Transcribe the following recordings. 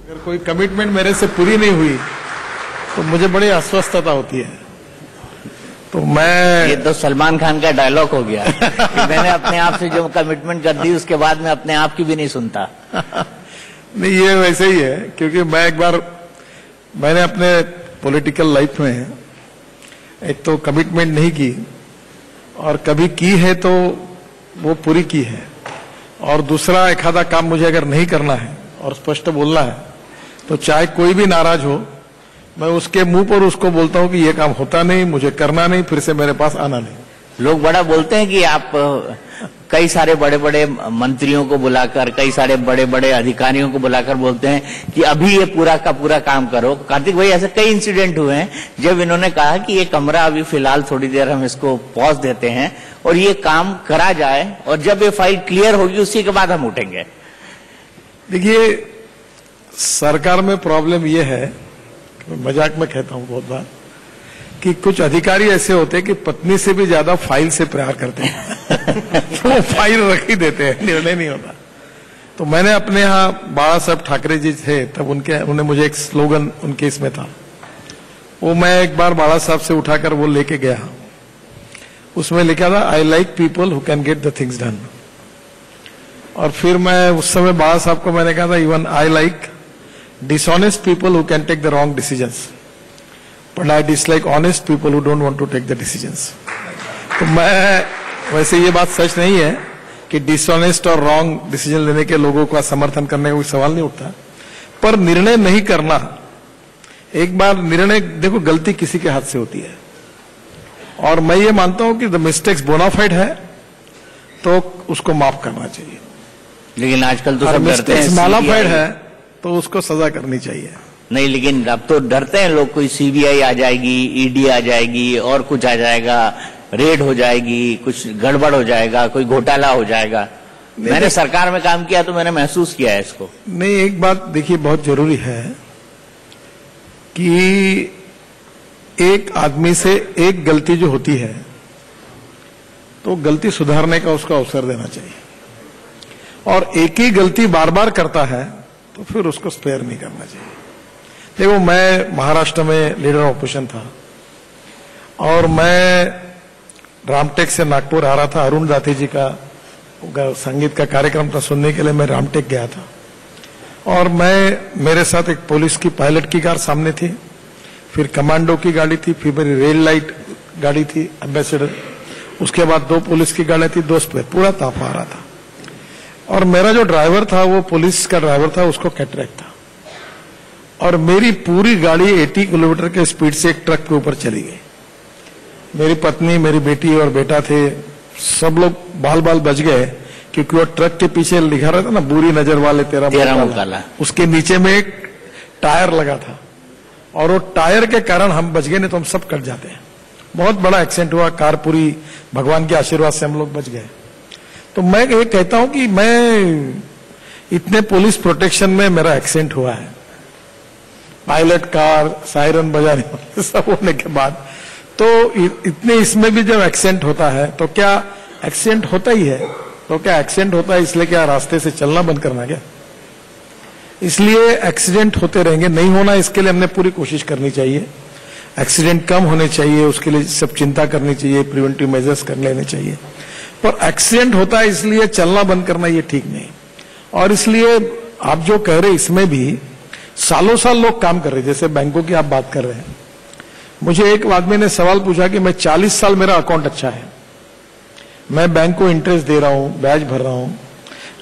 अगर कोई कमिटमेंट मेरे से पूरी नहीं हुई तो मुझे बड़ी अस्वस्थता होती है। तो मैं, ये तो सलमान खान का डायलॉग हो गया कि मैंने अपने आप से जो कमिटमेंट कर दी उसके बाद मैं अपने आप की भी नहीं सुनता। नहीं, ये वैसे ही है, क्योंकि मैं एक बार मैंने अपने पॉलिटिकल लाइफ में एक तो कमिटमेंट नहीं की, और कभी की है तो वो पूरी की है, और दूसरा एक आधा काम मुझे अगर नहीं करना है और स्पष्ट बोलना है तो चाहे कोई भी नाराज हो, मैं उसके मुंह पर उसको बोलता हूं कि ये काम होता नहीं, मुझे करना नहीं, फिर से मेरे पास आना नहीं। लोग बड़ा बोलते हैं कि आप कई सारे बड़े बड़े मंत्रियों को बुलाकर, कई सारे बड़े बड़े अधिकारियों को बुलाकर बोलते हैं कि अभी ये पूरा का पूरा काम करो। कार्तिक भाई, ऐसे कई इंसिडेंट हुए हैं जब इन्होंने कहा कि ये कमरा अभी फिलहाल थोड़ी देर हम इसको पॉज देते हैं और ये काम करा जाए, और जब ये फाइल क्लियर होगी उसी के बाद हम उठेंगे। देखिए, सरकार में प्रॉब्लम ये है, मजाक में कहता हूं बहुत बार, कि कुछ अधिकारी ऐसे होते हैं कि पत्नी से भी ज्यादा फाइल से प्यार करते हैं तो वो फाइल रख ही देते हैं, निर्णय नहीं होता। तो मैंने अपने यहाँ बाला साहब ठाकरे जी थे तब, उन्होंने मुझे एक स्लोगन उनके इसमें था, वो मैं एक बार बाला साहब से उठाकर वो लेके गया। उसमें लिखा था, I like people who can get the things done. और फिर मैं उस समय बाला साहब को मैंने कहा था, even I like dishonest people who can take the wrong decisions, but I dislike honest people who don't want to take the decisions. तो मैं, वैसे ये बात सच नहीं है कि डिसऑनेस्ट और रॉन्ग डिसीजन लेने के लोगों का समर्थन करने का कोई सवाल नहीं उठता, पर निर्णय नहीं करना, एक बार निर्णय, देखो गलती किसी के हाथ से होती है, और मैं ये मानता हूं कि द मिस्टेक्स बोनाफाइड है तो उसको माफ करना चाहिए। लेकिन आजकल तो सब डरते हैं, मालाफाइड है तो उसको सजा करनी चाहिए। नहीं, लेकिन अब तो डरते हैं लोग, कोई सीबीआई आ जाएगी, ईडी आ जाएगी, और कुछ आ जाएगा, रेड हो जाएगी, कुछ गड़बड़ हो जाएगा, कोई घोटाला हो जाएगा। मैंने सरकार में काम किया तो मैंने महसूस किया है इसको। नहीं, एक बात देखिए बहुत जरूरी है कि एक आदमी से एक गलती जो होती है तो गलती सुधारने का उसको अवसर देना चाहिए, और एक ही गलती बार बार करता है तो फिर उसको स्पेयर नहीं करना चाहिए। देखो, मैं महाराष्ट्र में लीडर ऑपोजिशन था, और मैं रामटेक से नागपुर आ रहा था, अरुण दाती जी का संगीत का कार्यक्रम था, सुनने के लिए मैं रामटेक गया था, और मेरे साथ एक पुलिस की पायलट की कार सामने थी, फिर कमांडो की गाड़ी थी, फिर मेरी रेड लाइट गाड़ी थी एम्बेसडर, उसके बाद 2 पुलिस की गाड़ी थी, 2 स्पेयर, पूरा ताफा आ रहा था। और मेरा जो ड्राइवर था वो पुलिस का ड्राइवर था, उसको कैटरेक्ट था, और मेरी पूरी गाड़ी 80 किलोमीटर के स्पीड से एक ट्रक के ऊपर चली गई। मेरी पत्नी, मेरी बेटी और बेटा थे, सब लोग बाल बाल बच गए, क्योंकि वो ट्रक के पीछे लिखा रहता ना, बुरी नजर वाले तेरा मुंह काला, उसके नीचे में एक टायर लगा था, और वो टायर के कारण हम बच गए, नहीं तो हम सब कट जाते हैं। बहुत बड़ा एक्सीडेंट हुआ, कार पूरी, भगवान के आशीर्वाद से हम लोग बच गए। तो मैं ये कहता हूं कि मैं इतने पुलिस प्रोटेक्शन में मेरा एक्सीडेंट हुआ है, पायलट कार, सायरन बजाने सब होने के बाद, तो इतने इसमें भी जब एक्सीडेंट होता है तो क्या एक्सीडेंट होता ही है, तो क्या एक्सीडेंट होता है इसलिए क्या रास्ते से चलना बंद करना क्या? इसलिए एक्सीडेंट होते रहेंगे, नहीं होना इसके लिए हमने पूरी कोशिश करनी चाहिए, एक्सीडेंट कम होने चाहिए, उसके लिए सब चिंता करनी चाहिए, प्रिवेंटिव मेजर्स कर लेने चाहिए। पर एक्सीडेंट होता है इसलिए चलना बंद करना ये ठीक नहीं। और इसलिए आप जो कह रहे इसमें भी सालों साल लोग काम कर रहे, जैसे बैंकों की आप बात कर रहे हैं। मुझे एक आदमी ने सवाल पूछा कि मैं 40 साल मेरा अकाउंट अच्छा है, मैं बैंक को इंटरेस्ट दे रहा हूं, ब्याज भर रहा हूं,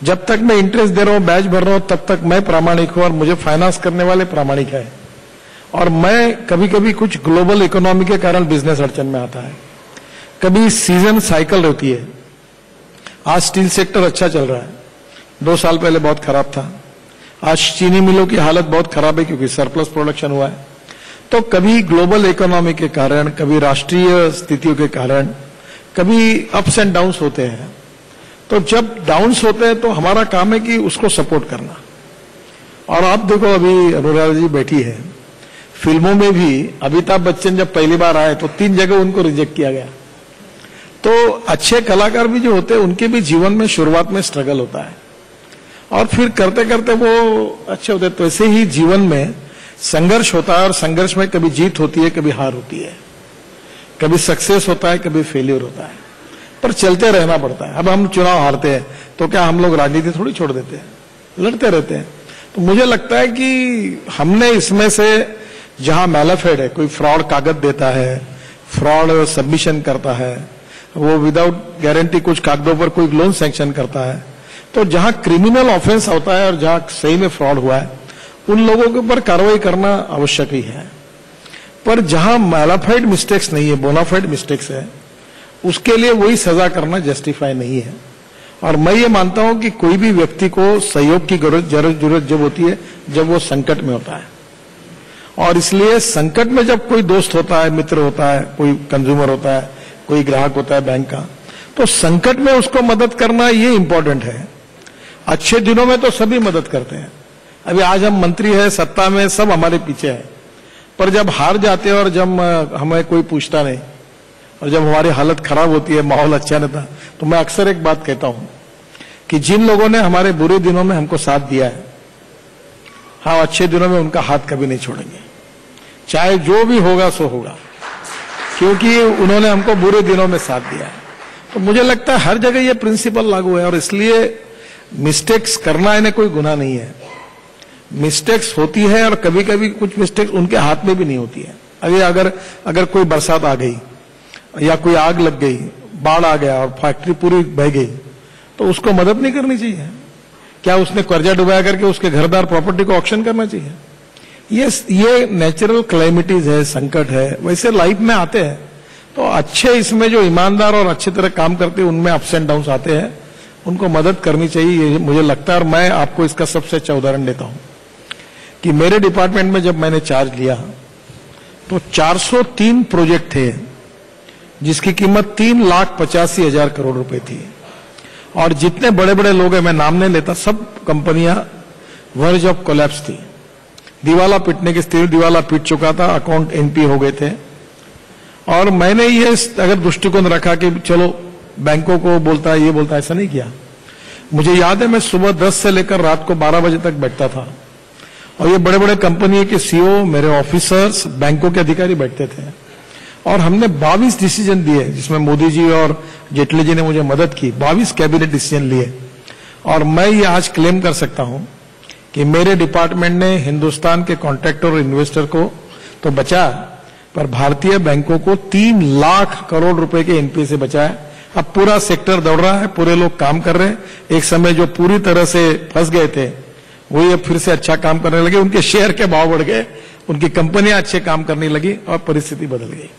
जब तक मैं इंटरेस्ट दे रहा हूं, ब्याज भर रहा हूं, तब तक मैं प्रामाणिक हूं और मुझे फाइनेंस करने वाले प्रामाणिक है, और मैं कभी कभी कुछ ग्लोबल इकोनॉमी के कारण बिजनेस अड़चन में आता है, कभी सीजन साइकिल होती है। आज स्टील सेक्टर अच्छा चल रहा है, 2 साल पहले बहुत खराब था, आज चीनी मिलों की हालत बहुत खराब है क्योंकि सरप्लस प्रोडक्शन हुआ है। तो कभी ग्लोबल इकोनॉमी के कारण, कभी राष्ट्रीय स्थितियों के कारण, कभी अप्स एंड डाउन्स होते हैं। तो जब डाउन्स होते हैं तो हमारा काम है कि उसको सपोर्ट करना। और आप देखो, अभी अनुराधा जी बैठी है, फिल्मों में भी अमिताभ बच्चन जब पहली बार आए तो 3 जगह उनको रिजेक्ट किया गया। तो अच्छे कलाकार भी जो होते हैं उनके भी जीवन में शुरुआत में स्ट्रगल होता है, और फिर करते करते वो अच्छे होते। तो ऐसे ही जीवन में संघर्ष होता है और संघर्ष में कभी जीत होती है, कभी हार होती है, कभी सक्सेस होता है, कभी फेलियर होता है, पर चलते रहना पड़ता है। अब हम चुनाव हारते हैं तो क्या हम लोग राजनीति थोड़ी छोड़ देते हैं, लड़ते रहते हैं। तो मुझे लगता है कि हमने इसमें से जहां मैलाफेड है, कोई फ्रॉड कागज देता है, फ्रॉड सबमिशन करता है, वो विदाउट गारंटी कुछ कागजों पर कोई लोन सैंक्शन करता है, तो जहां क्रिमिनल ऑफेंस होता है और जहां सही में फ्रॉड हुआ है उन लोगों के ऊपर कार्रवाई करना आवश्यक ही है। पर जहां मैलाफाइड मिस्टेक्स नहीं है, बोनाफाइड मिस्टेक्स है, उसके लिए वही सजा करना जस्टिफाई नहीं है। और मैं ये मानता हूं कि कोई भी व्यक्ति को सहयोग की जरूरत जब होती है जब वो संकट में होता है। और इसलिए संकट में जब कोई दोस्त होता है, मित्र होता है, कोई कंज्यूमर होता है, कोई ग्राहक होता है बैंक का, तो संकट में उसको मदद करना ये इंपॉर्टेंट है। अच्छे दिनों में तो सभी मदद करते हैं। अभी आज हम मंत्री है, सत्ता में, सब हमारे पीछे है, पर जब हार जाते हैं और जब हमें कोई पूछता नहीं और जब हमारी हालत खराब होती है, माहौल अच्छा नहीं था, तो मैं अक्सर एक बात कहता हूं कि जिन लोगों ने हमारे बुरे दिनों में हमको साथ दिया है, हाँ अच्छे दिनों में उनका हाथ कभी नहीं छोड़ेंगे, चाहे जो भी होगा सो होगा, क्योंकि उन्होंने हमको बुरे दिनों में साथ दिया है। तो मुझे लगता है हर जगह ये प्रिंसिपल लागू है और इसलिए मिस्टेक्स करना इन्हें कोई गुनाह नहीं है। मिस्टेक्स होती है और कभी कभी कुछ मिस्टेक्स उनके हाथ में भी नहीं होती है। अगर कोई बरसात आ गई या कोई आग लग गई, बाढ़ आ गया और फैक्ट्री पूरी बह गई, तो उसको मदद नहीं करनी चाहिए? क्या उसने कर्जा डुबाया करके उसके घरदार प्रॉपर्टी को ऑक्शन करना चाहिए? ये नेचुरल क्लाइमिटीज है, संकट है, वैसे लाइफ में आते हैं। तो अच्छे इसमें जो ईमानदार और अच्छी तरह काम करते हैं उनमें अप्स एंड डाउन्स आते हैं, उनको मदद करनी चाहिए, ये मुझे लगता है। और मैं आपको इसका सबसे अच्छा उदाहरण देता हूं कि मेरे डिपार्टमेंट में जब मैंने चार्ज लिया तो 403 प्रोजेक्ट थे जिसकी कीमत 3,85,000 करोड़ रुपए थी। और जितने बड़े बड़े लोग हैं, मैं नाम नहीं लेता, सब कंपनियां वर्ज ऑफ कोलैप्स थी, दिवाला पीटने की स्थिति, दिवाला पीट चुका था, अकाउंट एनपी हो गए थे। और मैंने ये अगर दृष्टिकोण रखा कि चलो बैंकों को बोलता है, ये बोलता है, ऐसा नहीं किया। मुझे याद है मैं सुबह 10 से लेकर रात को 12 बजे तक बैठता था और ये बड़े बड़े कंपनी के सीईओ, मेरे ऑफिसर्स, बैंकों के अधिकारी बैठते थे और हमने 22 डिसीजन दिए जिसमें मोदी जी और जेटली जी ने मुझे मदद की। 22 कैबिनेट डिसीजन लिए और मैं ये आज क्लेम कर सकता हूं कि मेरे डिपार्टमेंट ने हिंदुस्तान के कॉन्ट्रैक्टर और इन्वेस्टर को तो बचा, पर भारतीय बैंकों को 3 लाख करोड़ रुपए के एनपीए से बचाया। अब पूरा सेक्टर दौड़ रहा है, पूरे लोग काम कर रहे हैं। एक समय जो पूरी तरह से फंस गए थे वही अब फिर से अच्छा काम करने लगे, उनके शेयर के भाव बढ़ गए, उनकी कंपनियां अच्छे काम करने लगी और परिस्थिति बदल गई।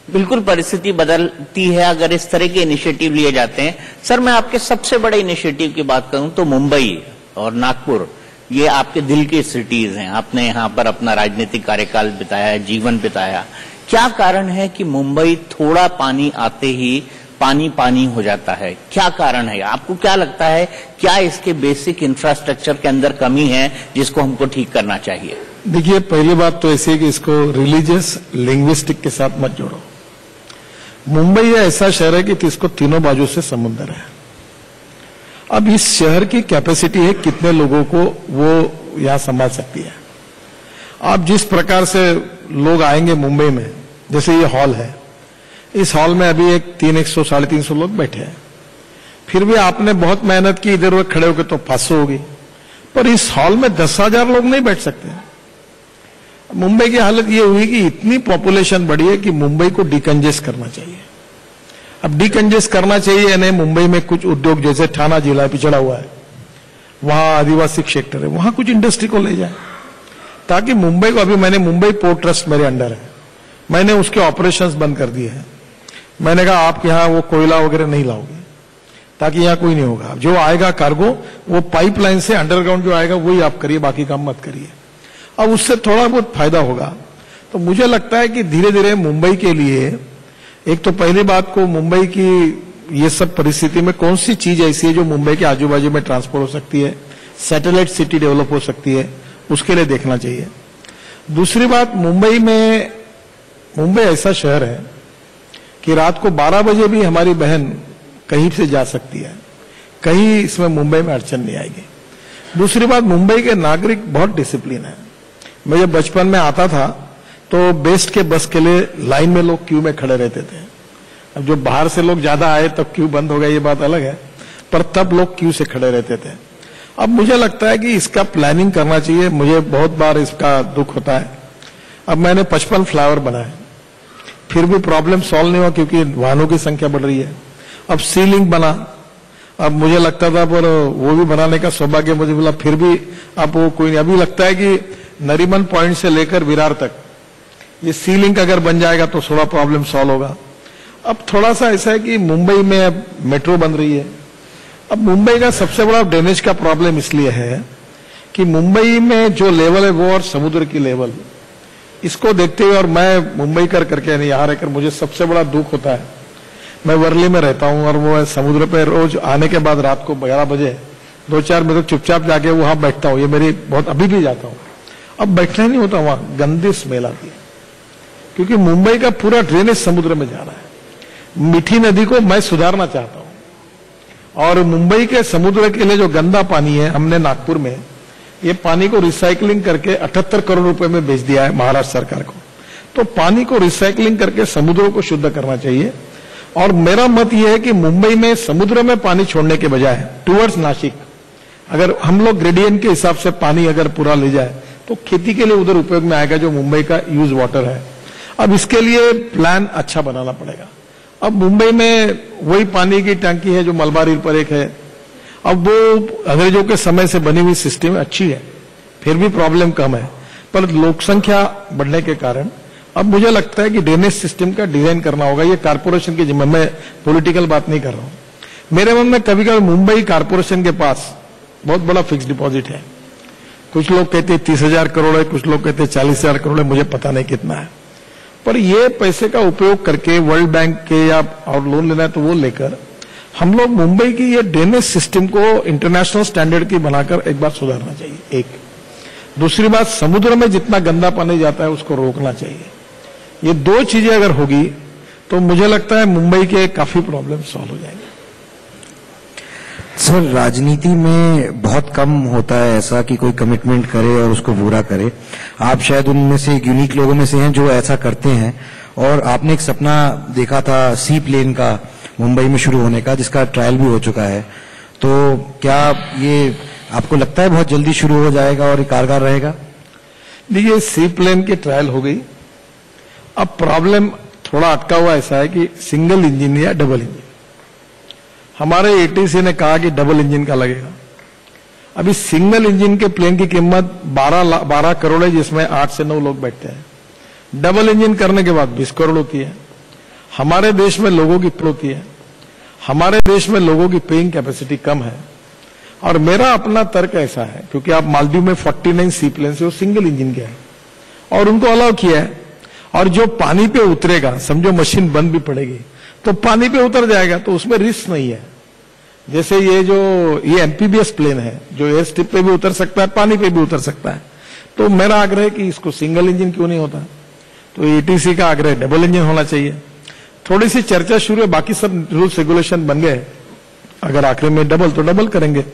बिल्कुल परिस्थिति बदलती है अगर इस तरह के इनिशिएटिव लिए जाते हैं। सर, मैं आपके सबसे बड़े इनिशिएटिव की बात करूं तो मुंबई और नागपुर, ये आपके दिल की सिटीज हैं। आपने यहाँ पर अपना राजनीतिक कार्यकाल बिताया, जीवन बिताया। क्या कारण है कि मुंबई थोड़ा पानी आते ही पानी पानी हो जाता है? क्या कारण है? आपको क्या लगता है, क्या इसके बेसिक इंफ्रास्ट्रक्चर के अंदर कमी है जिसको हमको ठीक करना चाहिए? देखिए, पहली बात तो ऐसी है कि इसको रिलीजियस लिंग्विस्टिक के साथ मत जोड़ो। मुंबई ऐसा शहर है कि इसको तीनों बाजू से समुद्र है। अब इस शहर की कैपेसिटी है कितने लोगों को वो यहां संभाल सकती है। आप जिस प्रकार से लोग आएंगे मुंबई में, जैसे ये हॉल है, इस हॉल में अभी 300 साढ़े 300 लोग बैठे हैं, फिर भी आपने बहुत मेहनत की, इधर उधर खड़े होकर तो 500 होगी, पर इस हॉल में 10,000 लोग नहीं बैठ सकते। मुंबई की हालत ये हुई कि इतनी पॉपुलेशन बढ़ी है कि मुंबई को डिकंजेस्ट करना चाहिए। अब डिकंजेस्ट करना चाहिए यानी मुंबई में कुछ उद्योग, जैसे ठाणा जिला पिछड़ा हुआ है, वहां आदिवासी क्षेत्र है, वहां कुछ इंडस्ट्री को ले जाए, ताकि मुंबई को, अभी मैंने मुंबई पोर्ट ट्रस्ट मेरे अंडर है, मैंने उसके ऑपरेशंस बंद कर दिए हैं। मैंने कहा आप यहां वो कोयला वगैरह नहीं लाओगे, ताकि यहां कोई नहीं होगा। जो आएगा कार्गो वो पाइपलाइन से अंडरग्राउंड जो आएगा वही आप करिए, बाकी काम मत करिए। अब उससे थोड़ा बहुत फायदा होगा। तो मुझे लगता है कि धीरे धीरे मुंबई के लिए, एक तो पहली बात को मुंबई की ये सब परिस्थिति में कौन सी चीज ऐसी है जो मुंबई के आजू बाजू में ट्रांसपोर्ट हो सकती है, सैटेलाइट सिटी डेवलप हो सकती है, उसके लिए देखना चाहिए। दूसरी बात, मुंबई ऐसा शहर है कि रात को 12 बजे भी हमारी बहन कहीं से जा सकती है, कहीं इसमें मुंबई में अड़चन नहीं आएगी। दूसरी बात, मुंबई के नागरिक बहुत डिसिप्लिन है। मैं जब बचपन में आता था तो बेस्ट के बस के लिए लाइन में लोग क्यू में खड़े रहते थे। अब जो बाहर से लोग ज्यादा आए तब क्यू बंद हो गया, ये बात अलग है, पर तब लोग क्यू से खड़े रहते थे। अब मुझे लगता है कि इसका प्लानिंग करना चाहिए। मुझे बहुत बार इसका दुख होता है। अब मैंने 55 फ्लाईओवर बनाए, फिर भी प्रॉब्लम सॉल्व नहीं हुआ क्योंकि वाहनों की संख्या बढ़ रही है। अब सी लिंक बना, अब मुझे लगता था पर वो भी बनाने का सौभाग्य मुझे मिला, फिर भी अब वो कोई नहीं। अभी लगता है कि नरीमन पॉइंट से लेकर विरार तक ये सी लिंक अगर बन जाएगा तो थोड़ा प्रॉब्लम सॉल्व होगा। अब थोड़ा सा ऐसा है कि मुंबई में अब मेट्रो बन रही है। अब मुंबई का सबसे बड़ा ड्रेनेज का प्रॉब्लम इसलिए है कि मुंबई में जो लेवल है वो और समुद्र की लेवल, इसको देखते हुए, और मैं मुंबई करके नहीं यहाँ रहकर मुझे सबसे बड़ा दुख होता है। मैं वर्ली में रहता हूँ और वो समुद्र पे रोज आने के बाद रात को 11 बजे 2-4 मिनट चुपचाप जाके वहां बैठता हूँ। ये मेरी बहुत, अभी भी जाता हूँ। अब बैठना ही नहीं होता, वहां गंदी स्मेल आती है क्योंकि मुंबई का पूरा ड्रेनेज समुद्र में जा रहा है। मीठी नदी को मैं सुधारना चाहता हूं और मुंबई के समुद्र के लिए जो गंदा पानी है, हमने नागपुर में ये पानी को रिसाइकलिंग करके 78 करोड़ रुपए में बेच दिया है महाराष्ट्र सरकार को। तो पानी को रिसाइकलिंग करके समुद्रों को शुद्ध करना चाहिए। और मेरा मत यह है कि मुंबई में समुद्र में पानी छोड़ने के बजाय टुवर्ड्स नासिक, अगर हम लोग ग्रेडियंट के हिसाब से पानी अगर पूरा ले जाए तो खेती के लिए उधर उपयोग में आएगा जो मुंबई का यूज वाटर है। अब इसके लिए प्लान अच्छा बनाना पड़ेगा। अब मुंबई में वही पानी की टंकी है जो मलबार हिल पर एक है। अब वो अंग्रेजों के समय से बनी हुई सिस्टम अच्छी है, फिर भी प्रॉब्लम कम है, पर लोक संख्या बढ़ने के कारण अब मुझे लगता है कि ड्रेनेज सिस्टम का डिजाइन करना होगा। ये कारपोरेशन की जिम्मेदारी, मैं पॉलिटिकल बात नहीं कर रहा हूं। मेरे मन में कभी कभी मुंबई कारपोरेशन के पास बहुत बड़ा फिक्स डिपॉजिट है। कुछ लोग कहते हैं 30,000 करोड़ है, कुछ लोग कहते हैं 40,000 करोड़ है, मुझे पता नहीं कितना है। पर ये पैसे का उपयोग करके वर्ल्ड बैंक के या और लोन लेना है तो वो लेकर हम लोग मुंबई की ये ड्रेनेज सिस्टम को इंटरनेशनल स्टैंडर्ड की बनाकर एक बार सुधारना चाहिए। एक दूसरी बात, समुद्र में जितना गंदा पानी जाता है उसको रोकना चाहिए। ये दो चीजें अगर होगी तो मुझे लगता है मुंबई के काफी प्रॉब्लम सॉल्व हो जाएंगे। सर, राजनीति में बहुत कम होता है ऐसा कि कोई कमिटमेंट करे और उसको पूरा करे। आप शायद उनमें से एक यूनिक लोगों में से हैं जो ऐसा करते हैं। और आपने एक सपना देखा था सी प्लेन का मुंबई में शुरू होने का, जिसका ट्रायल भी हो चुका है। तो क्या ये आपको लगता है बहुत जल्दी शुरू हो जाएगा और कारगर रहेगा? देखिए, सी प्लेन की ट्रायल हो गई। अब प्रॉब्लम थोड़ा अटका हुआ ऐसा है कि सिंगल इंजन या डबल इंजन। हमारे एटीसी ने कहा कि डबल इंजन का लगेगा। अभी सिंगल इंजन के प्लेन की कीमत 12 करोड़ है, जिसमें 8 से 9 लोग बैठते हैं। डबल इंजन करने के बाद 20 करोड़ होती है। हमारे देश में लोगों की होती है, हमारे देश में लोगों की पेइंग कैपेसिटी कम है। और मेरा अपना तर्क ऐसा है, क्योंकि आप मालदीव में 49 सी प्लेन से वो सिंगल इंजन के हैं और उनको अलाउ किया है। और जो पानी पे उतरेगा, समझो मशीन बंद भी पड़ेगी तो पानी पे उतर जाएगा, तो उसमें रिस्क नहीं है। जैसे ये एमपीबीएस प्लेन है जो एयर स्ट्रिप पे भी उतर सकता है, पानी पे भी उतर सकता है। तो मेरा आग्रह है कि इसको सिंगल इंजन क्यों नहीं होता। तो एटीसी का आग्रह डबल इंजन होना चाहिए। थोड़ी सी चर्चा शुरू है, बाकी सब रूल्स रेगुलेशन बन गए। अगर आखिर में डबल तो डबल करेंगे।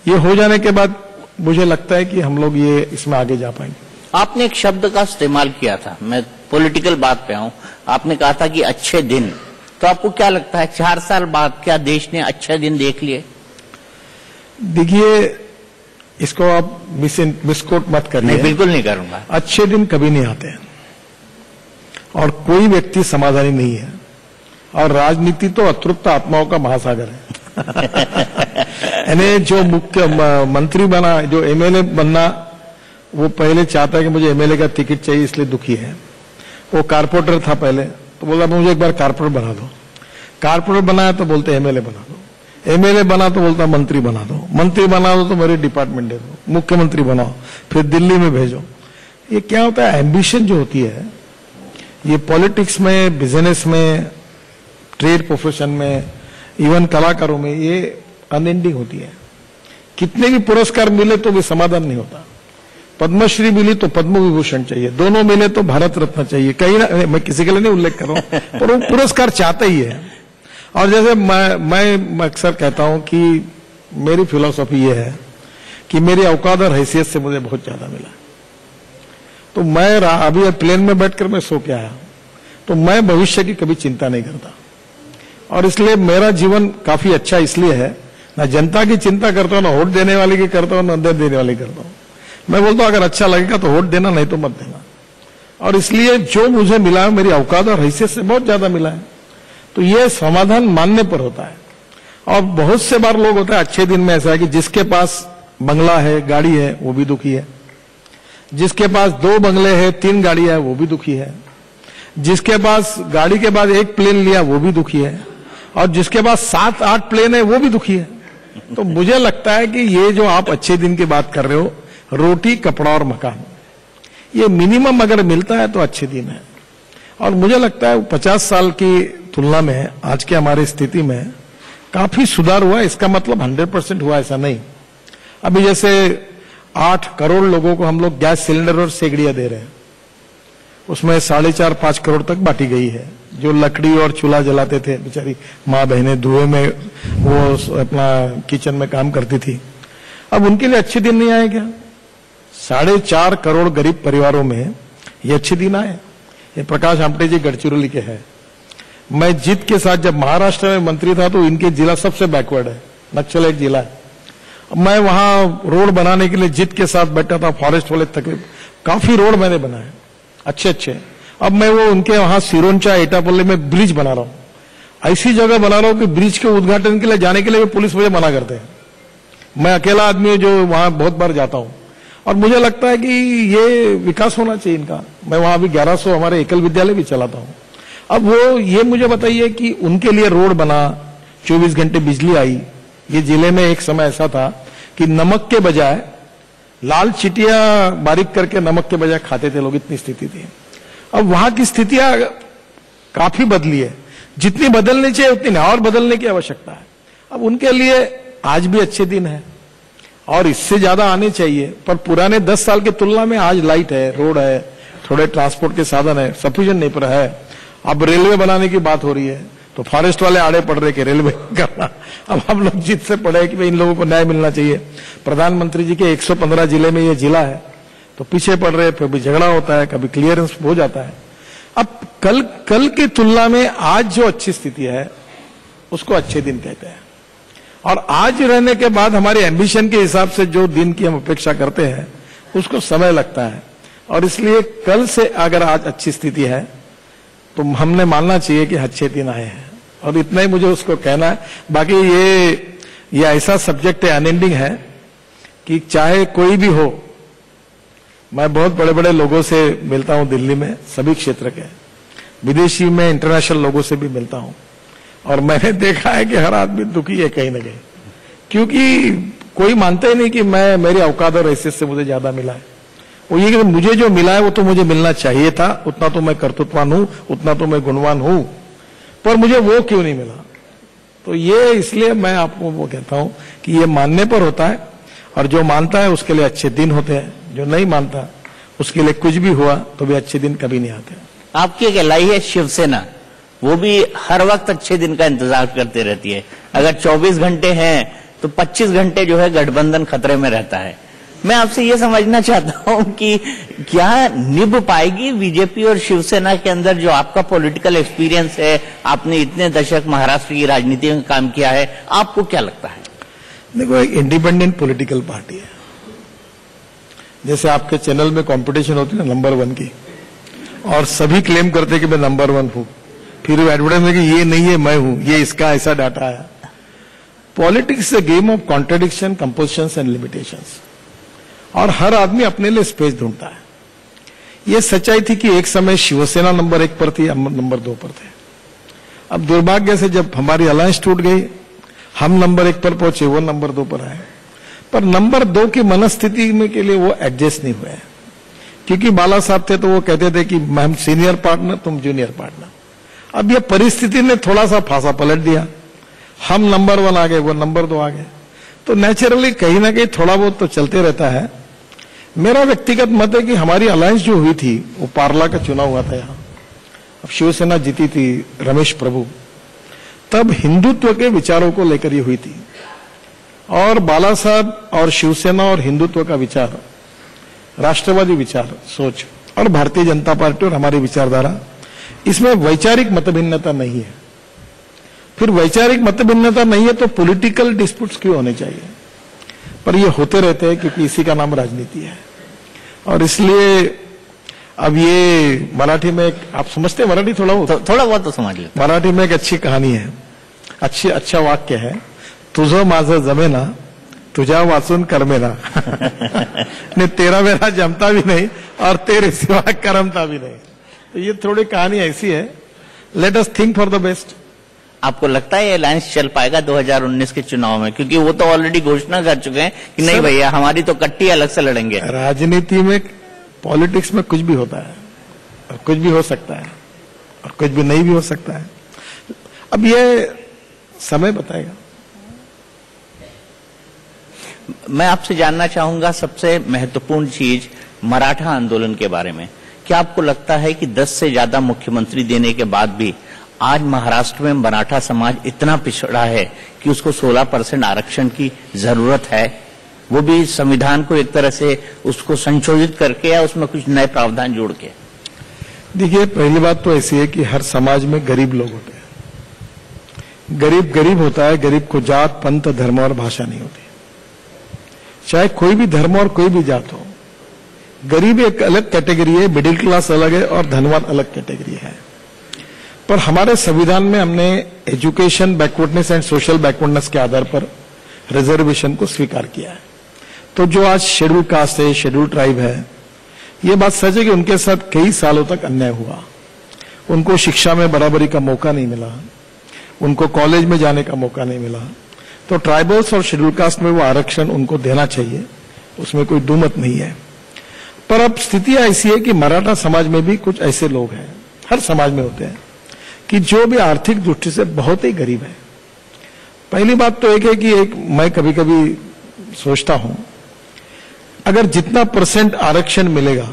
ये हो जाने के बाद मुझे लगता है कि हम लोग ये इसमें आगे जा पाएंगे। आपने एक शब्द का इस्तेमाल किया था, मैं पॉलिटिकल बात पे आऊं। आपने कहा था कि अच्छे दिन, तो आपको क्या लगता है 4 साल बाद क्या देश ने अच्छे दिन देख लिए? देखिए, इसको आप मिसकोट मत करिए। नहीं, बिल्कुल नहीं करूंगा। अच्छे दिन कभी नहीं आते हैं और कोई व्यक्ति समाधानी नहीं है। और राजनीति तो अतृप्त आत्माओं का महासागर है। यानी जो मुख्य मंत्री बना, जो एमएलए बनना, वो पहले चाहता है कि मुझे एमएलए का टिकट चाहिए, इसलिए दुखी है। वो कारपोरेटर था पहले, तो बोला मुझे एक बार कारपोरेटर बना दो। कारपोरेटर बनाया तो बोलते एमएलए बना दो। एमएलए बना तो बोलता मंत्री बना दो। मंत्री बना दो तो मेरे डिपार्टमेंट दे दो। मुख्यमंत्री बनाओ, फिर दिल्ली में भेजो। ये क्या होता है, एम्बिशन जो होती है, ये पॉलिटिक्स में, बिजनेस में, ट्रेड प्रोफेशन में, इवन कलाकारों में, ये अनएंडिंग होती है। कितने भी पुरस्कार मिले तो भी समाधान नहीं होता। पद्मश्री मिली तो पद्म विभूषण चाहिए, दोनों मिले तो भारत रत्न चाहिए। कहीं ना, मैं किसी के लिए नहीं उल्लेख कर रहा हूं, पर वो पुरस्कार चाहता ही है। और जैसे मैं अक्सर कहता हूं कि मेरी फिलॉसफी ये है कि मेरी औकात और हैसियत से मुझे बहुत ज्यादा मिला। तो मैं अभी प्लेन में बैठकर मैं सो के आया, तो मैं भविष्य की कभी चिंता नहीं करता, और इसलिए मेरा जीवन काफी अच्छा इसलिए है, ना जनता की चिंता करता हूं, ना वोट देने वाले की करता हूं, ना अंदर देने वाले की करता हूं। मैं बोलता हूं अगर अच्छा लगेगा तो वोट देना, नहीं तो मत देना। और इसलिए जो मुझे मिला है मेरी औकात और हैसियत से बहुत ज्यादा मिला है। तो ये समाधान मानने पर होता है। और बहुत से बार लोग होता है अच्छे दिन में ऐसा है कि जिसके पास बंगला है, गाड़ी है, वो भी दुखी है, जिसके पास 2 बंगले हैं, 3 गाड़ियां है, वो भी दुखी है, जिसके पास गाड़ी के बाद 1 प्लेन लिया वो भी दुखी है, और जिसके पास 7-8 प्लेन है वो भी दुखी है। तो मुझे लगता है कि ये जो आप अच्छे दिन की बात कर रहे हो, रोटी, कपड़ा और मकान, ये मिनिमम अगर मिलता है तो अच्छे दिन है। और मुझे लगता है 50 साल की तुलना में आज के हमारी स्थिति में काफी सुधार हुआ है। इसका मतलब 100% हुआ ऐसा नहीं। अभी जैसे 8 करोड़ लोगों को हम लोग गैस सिलेंडर और सेगड़ियां दे रहे हैं, उसमें 4.5-5 करोड़ तक बांटी गई है। जो लकड़ी और चूल्हा जलाते थे बेचारी माँ बहनें, धुएं में वो अपना किचन में काम करती थी, अब उनके लिए अच्छे दिन नहीं आए क्या? 4.5 करोड़ गरीब परिवारों में ये अच्छे दिन आए। ये प्रकाश आमटे जी गढ़चिरौली के हैं। मैं जिद के साथ जब महाराष्ट्र में मंत्री था तो इनके जिला सबसे बैकवर्ड है, नक्सलाइट जिला है। मैं वहां रोड बनाने के लिए जिद के साथ बैठा था, फॉरेस्ट वाले तकरीब काफी रोड मैंने बनाए अच्छे अच्छे। अब मैं वो उनके वहां सिरोंचा एटापल्ली में ब्रिज बना रहा हूं, ऐसी जगह बना रहा हूं कि ब्रिज के उद्घाटन के लिए जाने के लिए पुलिस मुझे मना करते हैं। मैं अकेला आदमी जो वहां बहुत बार जाता हूं, और मुझे लगता है कि ये विकास होना चाहिए इनका। मैं वहां अभी 1100 हमारे एकल विद्यालय भी चलाता हूं। अब वो ये मुझे बताइए कि उनके लिए रोड बना, 24 घंटे बिजली आई। ये जिले में एक समय ऐसा था कि नमक के बजाय लाल चिटिया बारीक करके नमक के बजाय खाते थे लोग, इतनी स्थिति थी। अब वहां की स्थितियां काफी बदली है, जितनी बदलनी चाहिए उतनी और बदलने की आवश्यकता है। अब उनके लिए आज भी अच्छे दिन है और इससे ज्यादा आने चाहिए, पर पुराने 10 साल की तुलना में आज लाइट है, रोड है, थोड़े ट्रांसपोर्ट के साधन है, सफिशिएंट नहीं पर है। अब रेलवे बनाने की बात हो रही है तो फॉरेस्ट वाले आड़े पड़ रहे कि रेलवे करना। अब हम लोग जिद से पड़े कि भाई इन लोगों को न्याय मिलना चाहिए। प्रधानमंत्री जी के 115 जिले में ये जिला है तो पीछे पड़ रहे, कभी झगड़ा होता है, कभी क्लियरेंस हो जाता है। अब कल की तुलना में आज जो अच्छी स्थिति है उसको अच्छे दिन कहते हैं। और आज रहने के बाद हमारे एम्बिशन के हिसाब से जो दिन की हम अपेक्षा करते हैं उसको समय लगता है। और इसलिए कल से अगर आज अच्छी स्थिति है तो हमने मानना चाहिए कि अच्छे दिन आए हैं, और इतना ही मुझे उसको कहना है। बाकी ये ऐसा सब्जेक्ट है, अनएंडिंग है, कि चाहे कोई भी हो, मैं बहुत बड़े बड़े लोगों से मिलता हूं दिल्ली में, सभी क्षेत्र के, विदेशी में इंटरनेशनल लोगों से भी मिलता हूं, और मैंने देखा है कि हर आदमी दुखी है कहीं ना कहीं, क्योंकि कोई मानता ही नहीं कि मेरी औकात और हैसियत से मुझे ज्यादा मिला है। वो ये कि मुझे जो मिला है वो तो मुझे मिलना चाहिए था, उतना तो मैं कर्तृत्ववान हूं, उतना तो मैं गुणवान हूं, पर मुझे वो क्यों नहीं मिला। तो ये इसलिए मैं आपको वो कहता हूं कि ये मानने पर होता है, और जो मानता है उसके लिए अच्छे दिन होते हैं, जो नहीं मानता उसके लिए कुछ भी हुआ तो भी अच्छे दिन कभी नहीं आते। आपकी कहलाई है शिवसेना, वो भी हर वक्त अच्छे दिन का इंतजार करते रहती है। अगर 24 घंटे हैं तो 25 घंटे जो है गठबंधन खतरे में रहता है। मैं आपसे ये समझना चाहता हूं कि क्या निभ पाएगी बीजेपी और शिवसेना के अंदर जो आपका पॉलिटिकल एक्सपीरियंस है, आपने इतने दशक महाराष्ट्र की राजनीति में काम किया है, आपको क्या लगता है? देखो, एक इंडिपेंडेंट पॉलिटिकल पार्टी है। जैसे आपके चैनल में कंपटीशन होती है नंबर 1 की, और सभी क्लेम करते कि मैं नंबर 1 हूं, फिर एडवर्टाइज में कि ये नहीं है, मैं हूं, ये इसका ऐसा डाटा है। Politics is a game of contradiction, compulsions and limitations, और हर आदमी अपने लिए स्पेस ढूंढता है। ये सच्चाई थी कि एक समय शिवसेना नंबर 1 पर थी, हम नंबर 2 पर थे। अब दुर्भाग्य से जब हमारी अलायंस टूट गई, हम नंबर 1 पर पहुंचे, वो नंबर 2 पर आए। पर नंबर 2 की मनस्थिति में के लिए वो एडजस्ट नहीं हुए, क्योंकि बाला साहब थे तो वो कहते थे कि हम सीनियर पार्टनर, तुम जूनियर पार्टनर। अब ये परिस्थिति ने थोड़ा सा फांसा पलट दिया, हम नंबर 1 आ गए, वो नंबर 2 आ गए। तो नेचुरली कहीं ना कहीं थोड़ा बहुत तो चलते रहता है। मेरा व्यक्तिगत मत है कि हमारी अलायंस जो हुई थी वो पार्ला का चुनाव हुआ था यहाँ, अब शिवसेना जीती थी, रमेश प्रभु, तब हिंदुत्व के विचारों को लेकर ये हुई थी। और बाला साहब और शिवसेना और हिंदुत्व का विचार, राष्ट्रवादी विचार सोच और भारतीय जनता पार्टी और हमारी विचारधारा, इसमें वैचारिक मतभिन्नता नहीं है। फिर वैचारिक मतभिन्नता नहीं है तो पॉलिटिकल डिस्प्यूट्स क्यों होने चाहिए? पर ये होते रहते हैं क्योंकि इसी का नाम राजनीति है। और इसलिए अब ये मराठी में आप समझते हैं मराठी थोड़ा बहुत तो समझ लेते। मराठी में एक अच्छी कहानी है, अच्छा वाक्य है, तुझं माझं जमेना तुझा वाचून कर्मेना ने तेरा मेरा जमता भी नहीं और तेरे सिवा करमता भी नहीं। तो ये थोड़ी कहानी ऐसी है, let us think for the best. आपको लगता है ये अलायंस चल पाएगा 2019 के चुनाव में? क्योंकि वो तो ऑलरेडी घोषणा कर चुके हैं कि नहीं भैया हमारी तो कट्टी अलग से लड़ेंगे। राजनीति में, पॉलिटिक्स में कुछ भी होता है और कुछ भी हो सकता है और कुछ भी नहीं भी हो सकता है। अब ये समय बताएगा। मैं आपसे जानना चाहूंगा सबसे महत्वपूर्ण चीज मराठा आंदोलन के बारे में। क्या आपको लगता है कि 10 से ज्यादा मुख्यमंत्री देने के बाद भी आज महाराष्ट्र में मराठा समाज इतना पिछड़ा है कि उसको 16% आरक्षण की जरूरत है, वो भी संविधान को एक तरह से उसको संशोधित करके या उसमें कुछ नए प्रावधान जोड़ के? देखिए, पहली बात तो ऐसी है कि हर समाज में गरीब लोग होते हैं। गरीब होता है, गरीब को जात, पंथ, धर्म और भाषा नहीं होती। चाहे कोई भी धर्म और कोई भी जात हो, गरीब एक अलग कैटेगरी है, मिडिल क्लास अलग है और धनवान अलग कैटेगरी है। पर हमारे संविधान में हमने education backwardness and social backwardness के आधार पर रिजर्वेशन को स्वीकार किया है। तो जो आज शेड्यूल कास्ट है, शेड्यूल ट्राइब है, ये बात सच है कि उनके साथ कई सालों तक अन्याय हुआ। उनको शिक्षा में बराबरी का मौका नहीं मिला, उनको कॉलेज में जाने का मौका नहीं मिला। तो ट्राइबल्स और शेड्यूल कास्ट में वो आरक्षण उनको देना चाहिए, उसमें कोई दुमत नहीं है। पर अब स्थिति ऐसी है कि मराठा समाज में भी कुछ ऐसे लोग हैं, हर समाज में होते हैं, कि जो भी आर्थिक दृष्टि से बहुत ही गरीब है। पहली बात तो एक है कि मैं कभी कभी सोचता हूं, अगर जितना % आरक्षण मिलेगा,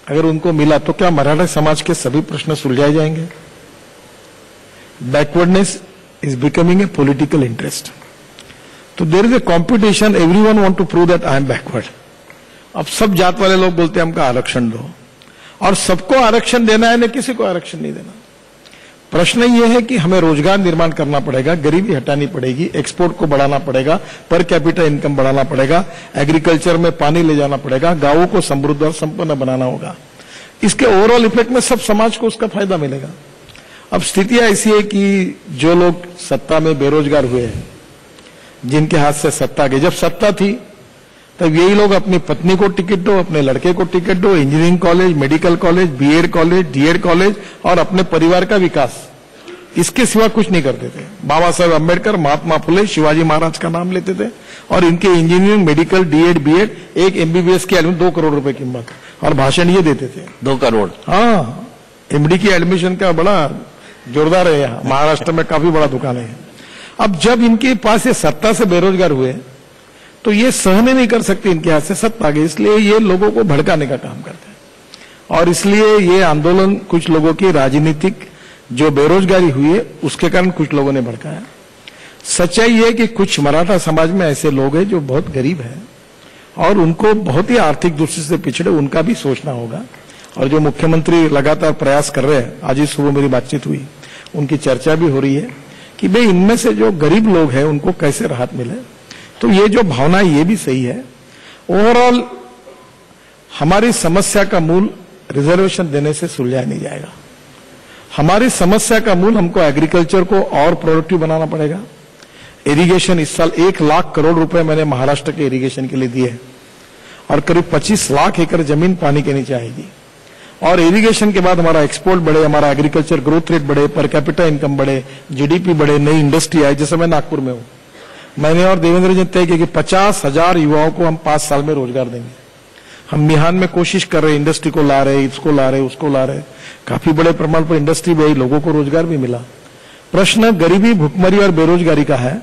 अगर उनको मिला तो क्या मराठा समाज के सभी प्रश्न सुलझाए जाएंगे? Backwardness is becoming a political interest. तो there is a competition, everyone want to prove that I am backward. अब सब जात वाले लोग बोलते हैं हमको आरक्षण दो, और सबको आरक्षण देना है, न किसी को आरक्षण नहीं देना। प्रश्न यह है कि हमें रोजगार निर्माण करना पड़ेगा, गरीबी हटानी पड़ेगी, एक्सपोर्ट को बढ़ाना पड़ेगा, पर कैपिटा इनकम बढ़ाना पड़ेगा, एग्रीकल्चर में पानी ले जाना पड़ेगा, गांवों को समृद्ध और संपन्न बनाना होगा। इसके ओवरऑल इफेक्ट में सब समाज को उसका फायदा मिलेगा। अब स्थिति ऐसी है कि जो लोग सत्ता में बेरोजगार हुए हैं, जिनके हाथ से सत्ता गई, जब सत्ता थी तब यही लोग अपनी पत्नी को टिकट दो, अपने लड़के को टिकट दो, engineering college, medical college, BEd college, DEd college और अपने परिवार का विकास, इसके सिवा कुछ नहीं करते थे। बाबा साहेब अम्बेडकर, महात्मा फुले, शिवाजी महाराज का नाम लेते थे और इनके इंजीनियरिंग, मेडिकल, डीएड, बीएड, एक एमबीबीएस की एडमिशन 2 करोड़ रुपए कीमत, और भाषण ये देते थे 2 करोड़। हाँ, एमडी की एडमिशन का बड़ा जोरदार है, यहाँ महाराष्ट्र में काफी बड़ा दुकान है। अब जब इनके पास ये सत्ता से बेरोजगार हुए तो ये सहन नहीं कर सकते, इनके हाथ से सत्ता गई, इसलिए ये लोगों को भड़काने का काम करते हैं। और इसलिए ये आंदोलन कुछ लोगों की राजनीतिक जो बेरोजगारी हुई है उसके कारण कुछ लोगों ने भड़काया। सच्चाई ये है कि कुछ मराठा समाज में ऐसे लोग हैं जो बहुत गरीब हैं और उनको बहुत ही आर्थिक दृष्टि से पिछड़े, उनका भी सोचना होगा। और जो मुख्यमंत्री लगातार प्रयास कर रहे हैं, आज ही सुबह मेरी बातचीत हुई, उनकी चर्चा भी हो रही है कि भाई इनमें से जो गरीब लोग हैं उनको कैसे राहत मिले। तो ये जो भावना है ये भी सही है। ओवरऑल हमारी समस्या का मूल रिजर्वेशन देने से सुलझाया नहीं जाएगा। हमारी समस्या का मूल हमको एग्रीकल्चर को और प्रोडक्टिव बनाना पड़ेगा। इरिगेशन, इस साल 1 लाख करोड़ रुपए मैंने महाराष्ट्र के इरिगेशन के लिए दिए और करीब 25 लाख एकड़ जमीन पानी के नीचे आएगी। और इरिगेशन के बाद हमारा एक्सपोर्ट बढ़े, हमारा एग्रीकल्चर ग्रोथ रेट बढ़े, पर कैपिटा इनकम बढ़े, जीडीपी बढ़े, नई इंडस्ट्री आए। जैसे मैं नागपुर में हूं, मैंने और देवेंद्र जी तय किया कि 50,000 युवाओं को हम 5 साल में रोजगार देंगे। हम मिहान में कोशिश कर रहे, इंडस्ट्री को ला रहे, इसको ला रहे, उसको ला रहे, काफी बड़े प्रमाण पर इंडस्ट्री भी आई, लोगों को रोजगार भी मिला। प्रश्न गरीबी, भुखमरी और बेरोजगारी का है।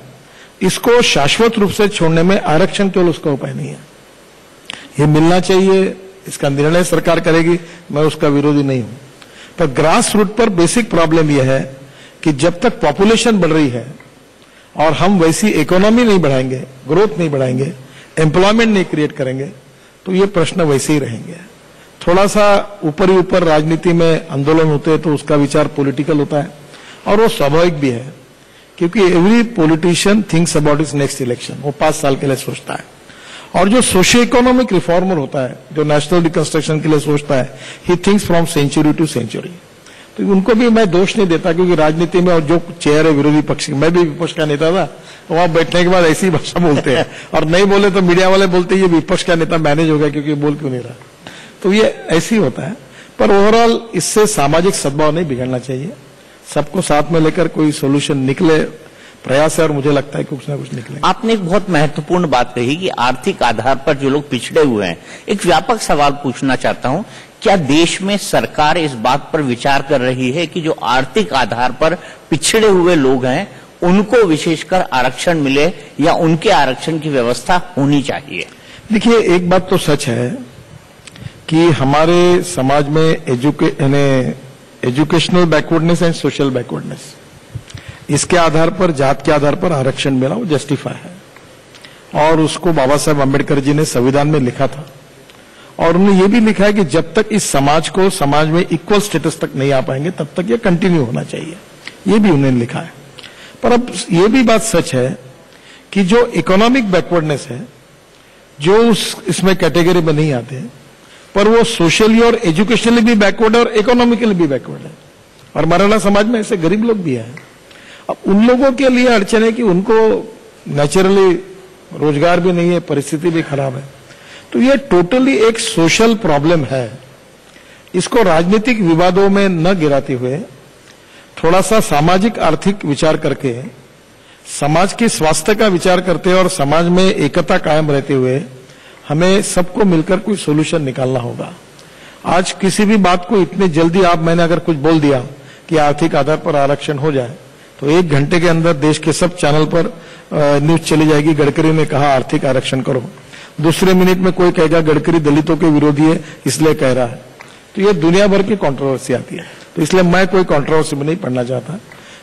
इसको शाश्वत रूप से छोड़ने में आरक्षण केवल उसका उपाय नहीं है, ये मिलना चाहिए। इसका निर्णय सरकार करेगी, मैं उसका विरोधी नहीं हूं। पर ग्रास रूट पर बेसिक प्रॉब्लम यह है कि जब तक पॉपुलेशन बढ़ रही है और हम वैसी इकोनॉमी नहीं बढ़ाएंगे, ग्रोथ नहीं बढ़ाएंगे, एम्प्लॉयमेंट नहीं क्रिएट करेंगे, तो ये प्रश्न वैसे ही रहेंगे। थोड़ा सा ऊपर ही ऊपर राजनीति में आंदोलन होते हैं तो उसका विचार पॉलिटिकल होता है, और वो स्वाभाविक भी है, क्योंकि every politician thinks about is next election. वो 5 साल के लिए सोचता है। और जो सोशियो इकोनॉमिक रिफॉर्मर होता है, जो नेशनल रिकंस्ट्रक्शन के लिए सोचता है, he thinks from century to century. तो उनको भी मैं दोष नहीं देता, क्योंकि राजनीति में और जो चेयर है विरोधी पक्ष की, मैं भी विपक्ष का नेता था, तो वहां बैठने के बाद ऐसी भाषा बोलते हैं, और नहीं बोले तो मीडिया वाले बोलते हैं ये विपक्ष का नेता मैनेज हो गया क्योंकि बोल क्यों नहीं रहा। तो ये ऐसी होता है। पर ओवरऑल इससे सामाजिक सद्भाव नहीं बिगड़ना चाहिए। सबको साथ में लेकर कोई सोल्यूशन निकले, प्रयास है, और मुझे लगता है कुछ ना कुछ निकले। आपने एक बहुत महत्वपूर्ण बात कही कि आर्थिक आधार पर जो लोग पिछड़े हुए हैं। एक व्यापक सवाल पूछना चाहता हूं, क्या देश में सरकार इस बात पर विचार कर रही है कि जो आर्थिक आधार पर पिछड़े हुए लोग हैं उनको विशेषकर आरक्षण मिले, या उनके आरक्षण की व्यवस्था होनी चाहिए? देखिए, एक बात तो सच है कि हमारे समाज में educational backwardness and social backwardness, इसके आधार पर, जात के आधार पर आरक्षण मिला, वो जस्टिफाई है। और उसको बाबा साहब अम्बेडकर जी ने संविधान में लिखा था, और उन्होंने ये भी लिखा है कि जब तक इस समाज को समाज में इक्वल स्टेटस तक नहीं आ पाएंगे तब तक ये कंटिन्यू होना चाहिए, ये भी उन्होंने लिखा है। पर अब ये भी बात सच है कि जो इकोनॉमिक बैकवर्डनेस है, जो इसमें कैटेगरी में नहीं आते, पर वो सोशली और एजुकेशनली भी बैकवर्ड है और इकोनॉमिकली भी बैकवर्ड है। और मराठा समाज में ऐसे गरीब लोग भी हैं। अब उन लोगों के लिए अड़चन है कि उनको नेचुरली रोजगार भी नहीं है, परिस्थिति भी खराब है। तो ये टोटली एक सोशल प्रॉब्लम है। इसको राजनीतिक विवादों में न गिराते हुए थोड़ा सा सामाजिक आर्थिक विचार करके, समाज के स्वास्थ्य का विचार करते और समाज में एकता कायम रहते हुए हमें सबको मिलकर कोई सोल्यूशन निकालना होगा। आज किसी भी बात को इतने जल्दी मैंने अगर कुछ बोल दिया कि आर्थिक आधार पर आरक्षण हो जाए, तो 1 घंटे के अंदर देश के सब चैनल पर न्यूज चली जाएगी, गडकरी ने कहा आर्थिक आरक्षण करो। दूसरे मिनट में कोई कहेगा गडकरी दलितों के विरोधी है इसलिए कह रहा है। तो ये दुनिया भर की कंट्रोवर्सी आती है। तो इसलिए मैं कोई कंट्रोवर्सी में नहीं पढ़ना चाहता,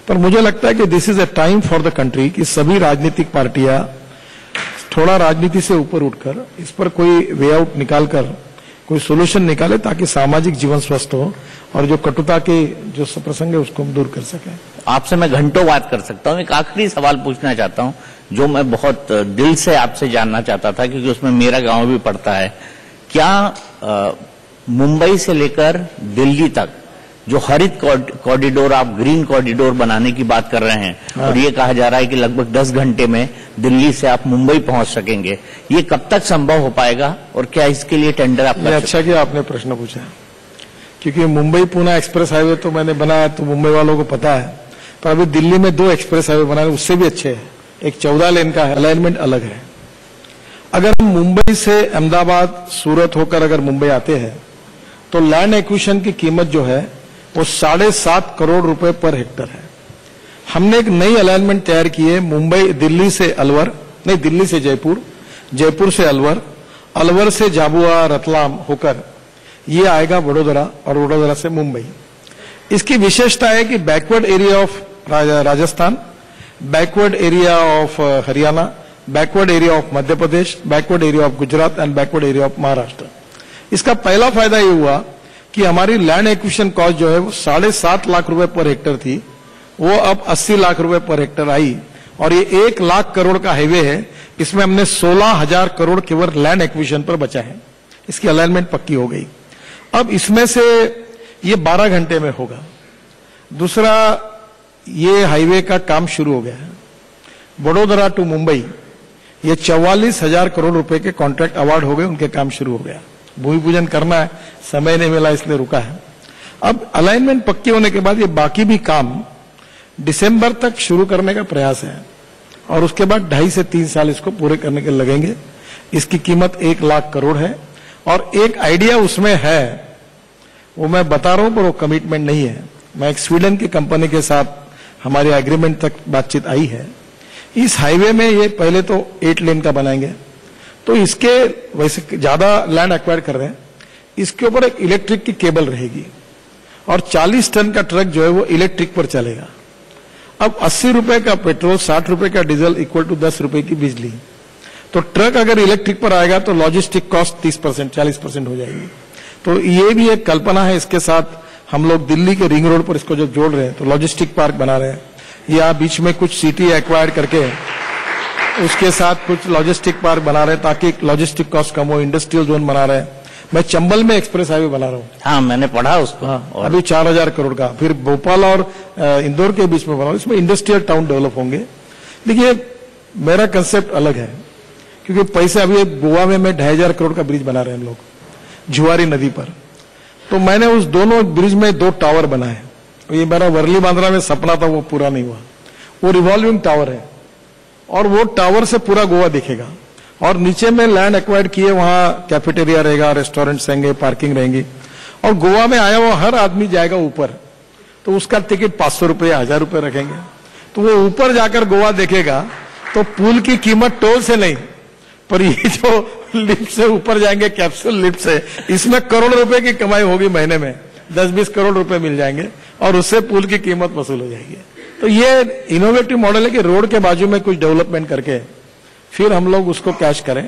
पर मुझे लगता है कि this is a time for the country कि सभी राजनीतिक पार्टियां थोड़ा राजनीति से ऊपर उठकर इस पर कोई वे आउट निकालकर कोई सोल्यूशन निकाले, ताकि सामाजिक जीवन स्वस्थ हो और जो कटुता के जो प्रसंग है उसको हम दूर कर सकें। आपसे मैं घंटों बात कर सकता हूं। एक आखिरी सवाल पूछना चाहता हूं जो मैं बहुत दिल से आपसे जानना चाहता था, क्योंकि उसमें मेरा गांव भी पड़ता है। क्या मुंबई से लेकर दिल्ली तक जो हरित कॉरिडोर, आप ग्रीन कॉरिडोर बनाने की बात कर रहे हैं, और ये कहा जा रहा है कि लगभग 10 घंटे में दिल्ली से आप मुंबई पहुंच सकेंगे, ये कब तक संभव हो पाएगा और क्या इसके लिए टेंडर आप? अच्छा कि आपने प्रश्न पूछा, क्योंकि मुंबई पुणे एक्सप्रेस हाईवे तो मैंने बनाया तो मुंबई वालों को पता है, पर अभी दिल्ली में 2 एक्सप्रेस हाईवे बनाए, उससे भी अच्छे है। एक 14 लेन का है, अलाइनमेंट अलग है। अगर हम मुंबई से अहमदाबाद, सूरत होकर अगर मुंबई आते हैं तो लैंड एक्विजिशन की कीमत जो है वो 7.5 करोड़ रुपए पर हेक्टर है। हमने एक नई अलाइनमेंट तैयार की है, मुंबई दिल्ली से अलवर, नहीं दिल्ली से जयपुर, जयपुर से अलवर, अलवर से झाबुआ रतलाम होकर ये आएगा वडोदरा, और वडोदरा से मुंबई। इसकी विशेषता है कि backward area of Rajasthan, backward area of Haryana, backward area of Madhya Pradesh, backward area of Gujarat and backward area of Maharashtra. इसका पहला फायदा ये हुआ कि हमारी लैंड एक्विजिशन कॉस्ट जो है वो 7.5 लाख रुपए पर हेक्टर थी, वो अब 80 लाख रुपए पर हेक्टर आई, और ये 1 लाख करोड़ का हाईवे है। इसमें हमने 16,000 करोड़ केवल लैंड एक्विजिशन पर बचा है। इसकी अलाइनमेंट पक्की हो गई। अब इसमें से ये 12 घंटे में होगा। दूसरा, ये हाईवे का काम शुरू हो गया है। वडोदरा टू मुंबई ये 44,000 करोड़ रुपए के कॉन्ट्रैक्ट अवार्ड हो गए, उनके काम शुरू हो गया। भूमि पूजन करना है, समय नहीं मिला इसलिए रुका है। अब अलाइनमेंट पक्की होने के बाद ये बाकी भी काम दिसंबर तक शुरू करने का प्रयास है, और उसके बाद 2.5 से 3 साल इसको पूरे करने के लगेंगे। इसकी कीमत 1 लाख करोड़ है, और एक आइडिया उसमें है, वो मैं बता रहा हूं, पर वो कमिटमेंट नहीं है। मैं एक स्वीडन की कंपनी के साथ हमारे एग्रीमेंट तक बातचीत आई है। इस हाईवे में ये पहले तो 8 लेन का बनाएंगे, तो इसके वैसे ज्यादा लैंड एक्वायर कर रहे हैं, इसके ऊपर एक इलेक्ट्रिक की केबल रहेगी, और 40 टन का ट्रक जो है वो इलेक्ट्रिक पर चलेगा। अब 80 रुपए का पेट्रोल, 60 रुपए का डीजल इक्वल टू 10 रुपए की बिजली। तो ट्रक अगर इलेक्ट्रिक पर आएगा तो लॉजिस्टिक कॉस्ट 30%, 40% हो जाएगी। तो ये भी एक कल्पना है। इसके साथ हम लोग दिल्ली के रिंग रोड पर इसको जो जोड़ रहे हैं, तो लॉजिस्टिक पार्क बना रहे हैं, या बीच में कुछ सिटी एक्वायर करके उसके साथ कुछ लॉजिस्टिक पार्क बना रहे हैं ताकि लॉजिस्टिक कॉस्ट कम हो, इंडस्ट्रियल जोन बना रहे हैं। मैं चंबल में एक्सप्रेस हाईवे बना रहा हूँ। हाँ, मैंने पढ़ा उसको। हाँ, अभी 4000 करोड़ का। फिर भोपाल और इंदौर के बीच में बना, इसमें इंडस्ट्रियल टाउन डेवलप होंगे। देखिए, मेरा कंसेप्ट अलग है, क्योंकि पैसे अभी गोवा में 2500 करोड़ का ब्रिज बना रहे हैं हम लोग, जुआरी नदी पर। तो मैंने उस दोनों ब्रिज में 2 टावर बनाए। ये मेरा वर्ली बांद्रा में सपना था, वो पूरा नहीं हुआ। वो रिवॉल्विंग टावर है और वो टावर से पूरा गोवा दिखेगा। और नीचे में लैंड एक्वायर्ड किए, वहां कैफेटेरिया रहेगा, रेस्टोरेंट्स रहेंगे, पार्किंग रहेंगी। और गोवा में आया हुआ हर आदमी जाएगा ऊपर, तो उसका टिकट 500 रुपये, 1000 रुपये रखेंगे। तो वो ऊपर जाकर गोवा देखेगा, तो पुल की कीमत टोल से नहीं, पर ये जो लिफ्ट से ऊपर जाएंगे, कैप्सूल लिफ्ट से, इसमें करोड़ रुपए की कमाई होगी। महीने में 10-20 करोड़ रुपए मिल जाएंगे और उससे पुल की कीमत वसूल हो जाएगी। तो ये इनोवेटिव मॉडल है कि रोड के बाजू में कुछ डेवलपमेंट करके फिर हम लोग उसको कैश करें।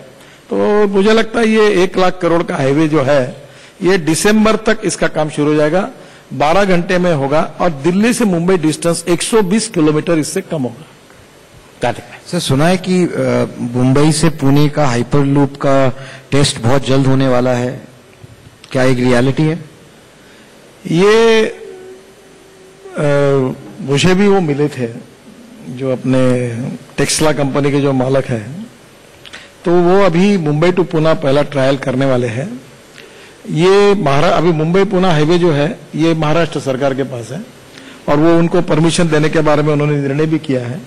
तो मुझे लगता है ये 1 लाख करोड़ का हाईवे जो है, ये दिसंबर तक इसका काम शुरू हो जाएगा, 12 घंटे में होगा। और दिल्ली से मुंबई डिस्टेंस 120 किलोमीटर इससे कम होगा। सर, सुना है कि मुंबई से पुणे का हाइपर लूप का टेस्ट बहुत जल्द होने वाला है, क्या एक रियलिटी है? ये मुझे भी वो मिले थे जो अपने टेक्सला कंपनी के जो मालक है, तो वो अभी मुंबई टू पुणे पहला ट्रायल करने वाले हैं। ये अभी मुंबई पुणे हाईवे जो है ये महाराष्ट्र सरकार के पास है और वो उनको परमिशन देने के बारे में उन्होंने निर्णय भी किया है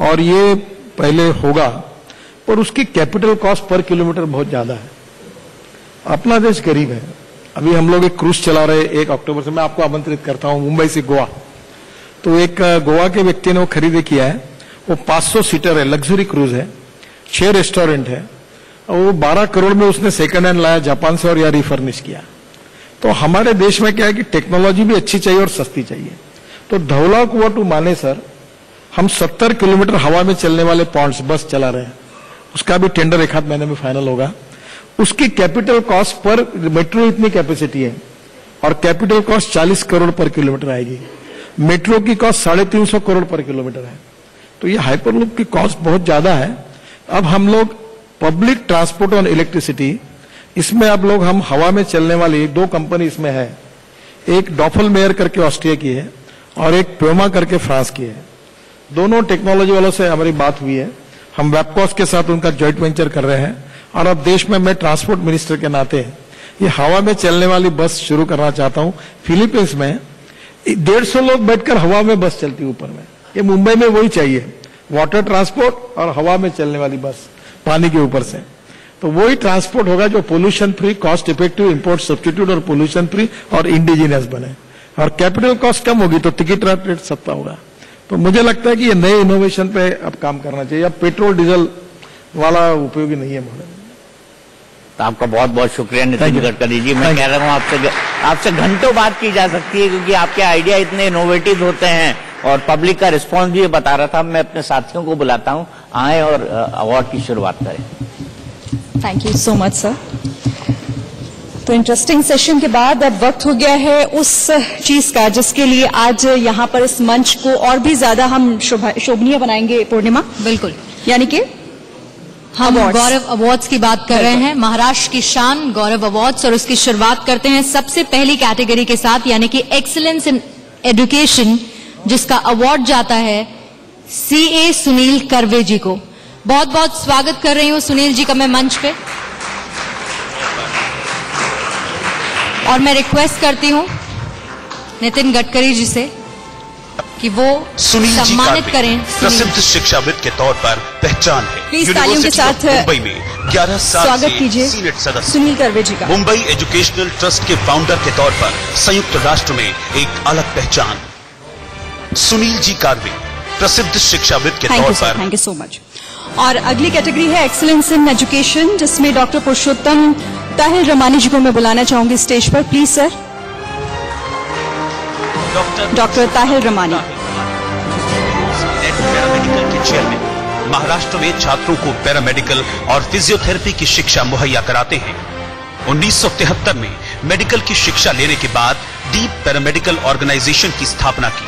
और ये पहले होगा, पर उसकी कैपिटल कॉस्ट पर किलोमीटर बहुत ज्यादा है। अपना देश गरीब है। अभी हम लोग एक क्रूज चला रहे 1 अक्टूबर से, मैं आपको आमंत्रित करता हूं, मुंबई से गोवा। तो एक गोवा के व्यक्ति ने वो खरीदी किया है, वो 500 सीटर है, लग्जरी क्रूज है, 6 रेस्टोरेंट है और वो 12 करोड़ में उसने सेकंड हैंड लाया जापान से और या रिफर्निश किया। तो हमारे देश में क्या है कि टेक्नोलॉजी भी अच्छी चाहिए और सस्ती चाहिए। तो धौला कुआं टू मानेसर हम 70 किलोमीटर हवा में चलने वाले पॉइंट्स बस चला रहे हैं, उसका भी टेंडर 1 आध महीने में फाइनल होगा। उसकी कैपिटल कॉस्ट पर, मेट्रो इतनी कैपेसिटी है और कैपिटल कॉस्ट 40 करोड़ पर किलोमीटर आएगी, मेट्रो की कॉस्ट 350 करोड़ पर किलोमीटर है। तो ये हाइपरलूप की कॉस्ट बहुत ज्यादा है। अब हम लोग पब्लिक ट्रांसपोर्ट और इलेक्ट्रिसिटी, इसमें अब लोग हम हवा में चलने वाली 2 कंपनी इसमें है, एक डॉफल मेयर करके ऑस्ट्रिया की है और एक प्योमा करके फ्रांस की है। दोनों टेक्नोलॉजी वालों से हमारी बात हुई है, हम वेबकॉस के साथ उनका जॉइंट वेंचर कर रहे हैं। और अब देश में मैं ट्रांसपोर्ट मिनिस्टर के नाते ये हवा में चलने वाली बस शुरू करना चाहता हूं। फिलीपींस में 150 लोग बैठकर हवा में बस चलती ऊपर में, ये मुंबई में वही चाहिए, वाटर ट्रांसपोर्ट और हवा में चलने वाली बस पानी के ऊपर से। तो वही ट्रांसपोर्ट होगा जो pollution free, cost effective, import substitute और पोल्यूशन फ्री और इंडिजिनियस बने और कैपिटल कॉस्ट कम होगी तो टिकट रेट सस्ता होगा। तो मुझे लगता है कि ये नए इनोवेशन पे अब काम करना चाहिए। अब पेट्रोल डीजल वाला उपयोगी नहीं है मॉडल। तो आपका बहुत बहुत शुक्रिया नितिन गडकरी जी। मैं कह रहा हूँ आपसे घंटों बात की जा सकती है क्योंकि आपके आइडिया इतने इनोवेटिव होते हैं और पब्लिक का रिस्पांस भी ये बता रहा था। मैं अपने साथियों को बुलाता हूँ, आए और अवार्ड की शुरुआत करें। Thank you so much sir. तो इंटरेस्टिंग सेशन के बाद अब वक्त हो गया है उस चीज का जिसके लिए आज यहाँ पर इस मंच को और भी ज्यादा हम शोभनीय बनाएंगे। पूर्णिमा, बिल्कुल, यानी कि हम गौरव अवार्ड्स की बात कर रहे हैं, महाराष्ट्र की शान गौरव अवार्ड्स, और उसकी शुरुआत करते हैं सबसे पहली कैटेगरी के साथ, यानी कि एक्सीलेंस इन एजुकेशन, जिसका अवार्ड जाता है CA सुनील कर्वे जी को। बहुत बहुत स्वागत कर रही हूं सुनील जी का मैं मंच पे, और मैं रिक्वेस्ट करती हूं नितिन गडकरी जी से कि वो सम्मानित करें। प्रसिद्ध शिक्षाविद के तौर पर पहचान है। प्लीज तालियों के साथ मुंबई में 11 साल स्वागत कीजिए सीनेट सदस्य सुनील कर्वे जी का। मुंबई एजुकेशनल ट्रस्ट के फाउंडर के तौर पर संयुक्त राष्ट्र में एक अलग पहचान। सुनील जी कर्वे प्रसिद्ध शिक्षाविद के तौर पर। Thank you so much. और अगली कैटेगरी है एक्सीलेंस इन एजुकेशन, जिसमें डॉक्टर पुरुषोत्तम ताहिर रमानी जी को मैं बुलाना चाहूंगी स्टेज पर। Please sir, doctor Tahir Ramani. के चेयरमैन महाराष्ट्र में छात्रों को पैरामेडिकल और फिजियोथेरेपी की शिक्षा मुहैया कराते हैं। 1973 में मेडिकल की शिक्षा लेने के बाद डीप पैरामेडिकल ऑर्गेनाइजेशन की स्थापना की।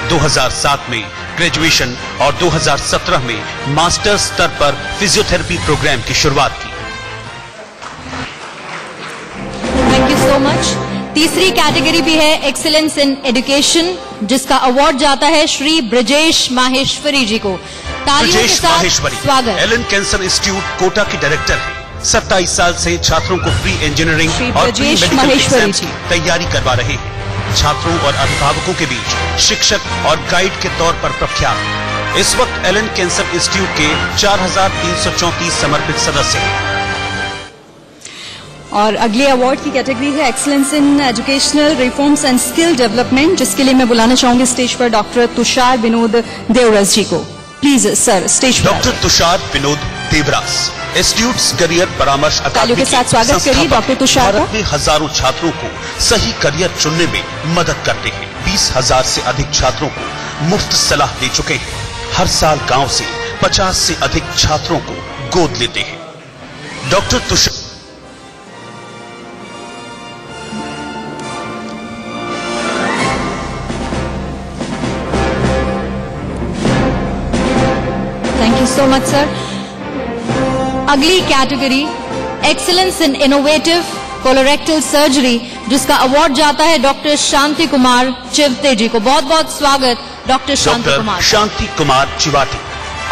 2007 में ग्रेजुएशन और 2017 में मास्टर्स स्तर पर फिजियोथेरेपी प्रोग्राम की शुरुआत की। Thank you so much. तीसरी कैटेगरी भी है एक्सीलेंस इन एजुकेशन, जिसका अवार्ड जाता है श्री ब्रजेश माहेश्वरी जी को। तालियों के साथ स्वागत। एलन कैंसर इंस्टीट्यूट कोटा की डायरेक्टर है। 27 साल से छात्रों को प्री इंजीनियरिंग और प्री मेडिकल एग्जाम्स की तैयारी करवा रहे हैं। छात्रों और अभिभावकों के बीच शिक्षक और गाइड के तौर पर प्रख्यात। इस वक्त एलन कैंसर इंस्टीट्यूट के 4334 समर्पित सदस्य हैं। और अगले अवार्ड की कैटेगरी है excellence in educational reforms and skill development, जिसके लिए मैं बुलाना चाहूंगी स्टेज पर डॉक्टर तुषार विनोद देवरस जी को। प्लीज सर, स्टेज पर। Doctor Tushar Vinod Deoras institutes career परामर्श अकादमी के साथ स्वागत करिए डॉक्टर तुषार। भारत में हजारों छात्रों को सही करियर चुनने में मदद करते हैं। 20,000 से अधिक छात्रों को मुफ्त सलाह दे चुके हैं। हर साल गांव से 50 से अधिक छात्रों को गोद लेते हैं। Doctor Tushar thank you so much sir. अगली category excellence in innovative colorectal surgery, जिसका अवार्ड जाता है डॉक्टर शांति कुमार चिवते जी को। बहुत बहुत स्वागत डॉक्टर शांति कुमार। शांति कुमार चिवाटी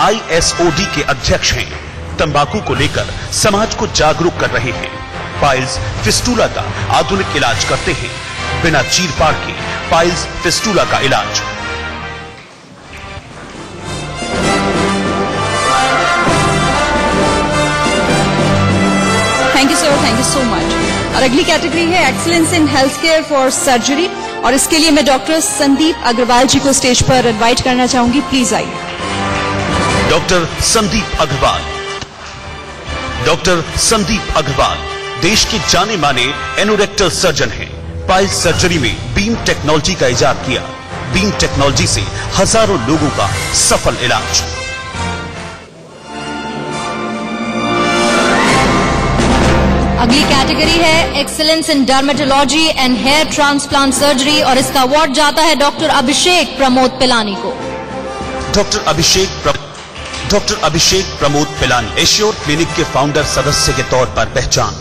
ISOD के अध्यक्ष हैं। तंबाकू को लेकर समाज को जागरूक कर रहे हैं। पाइल्स फिस्टूला का आधुनिक इलाज करते हैं। बिना चीरफाड़ के पाइल्स फिस्टूला का इलाज। Thank you sir, thank you so much. और अगली कैटेगरी है excellence in health care for surgery, और इसके लिए मैं डॉक्टर संदीप अग्रवाल जी को स्टेज पर इनवाइट करना चाहूंगी। प्लीज आइए। डॉक्टर संदीप अग्रवाल। डॉक्टर संदीप अग्रवाल देश के जाने माने एनोरेक्टल सर्जन हैं। पाइल्स सर्जरी में बीम टेक्नोलॉजी का इजाद किया। बीम टेक्नोलॉजी से हजारों लोगों का सफल इलाज। अगली कैटेगरी है excellence in dermatology and hair transplant surgery, और इसका अवार्ड जाता है डॉक्टर अभिषेक प्रमोद पिलानी को। डॉक्टर अभिषेक प्रमोद पिलानी एश्योर क्लिनिक के फाउंडर सदस्य के तौर पर पहचान।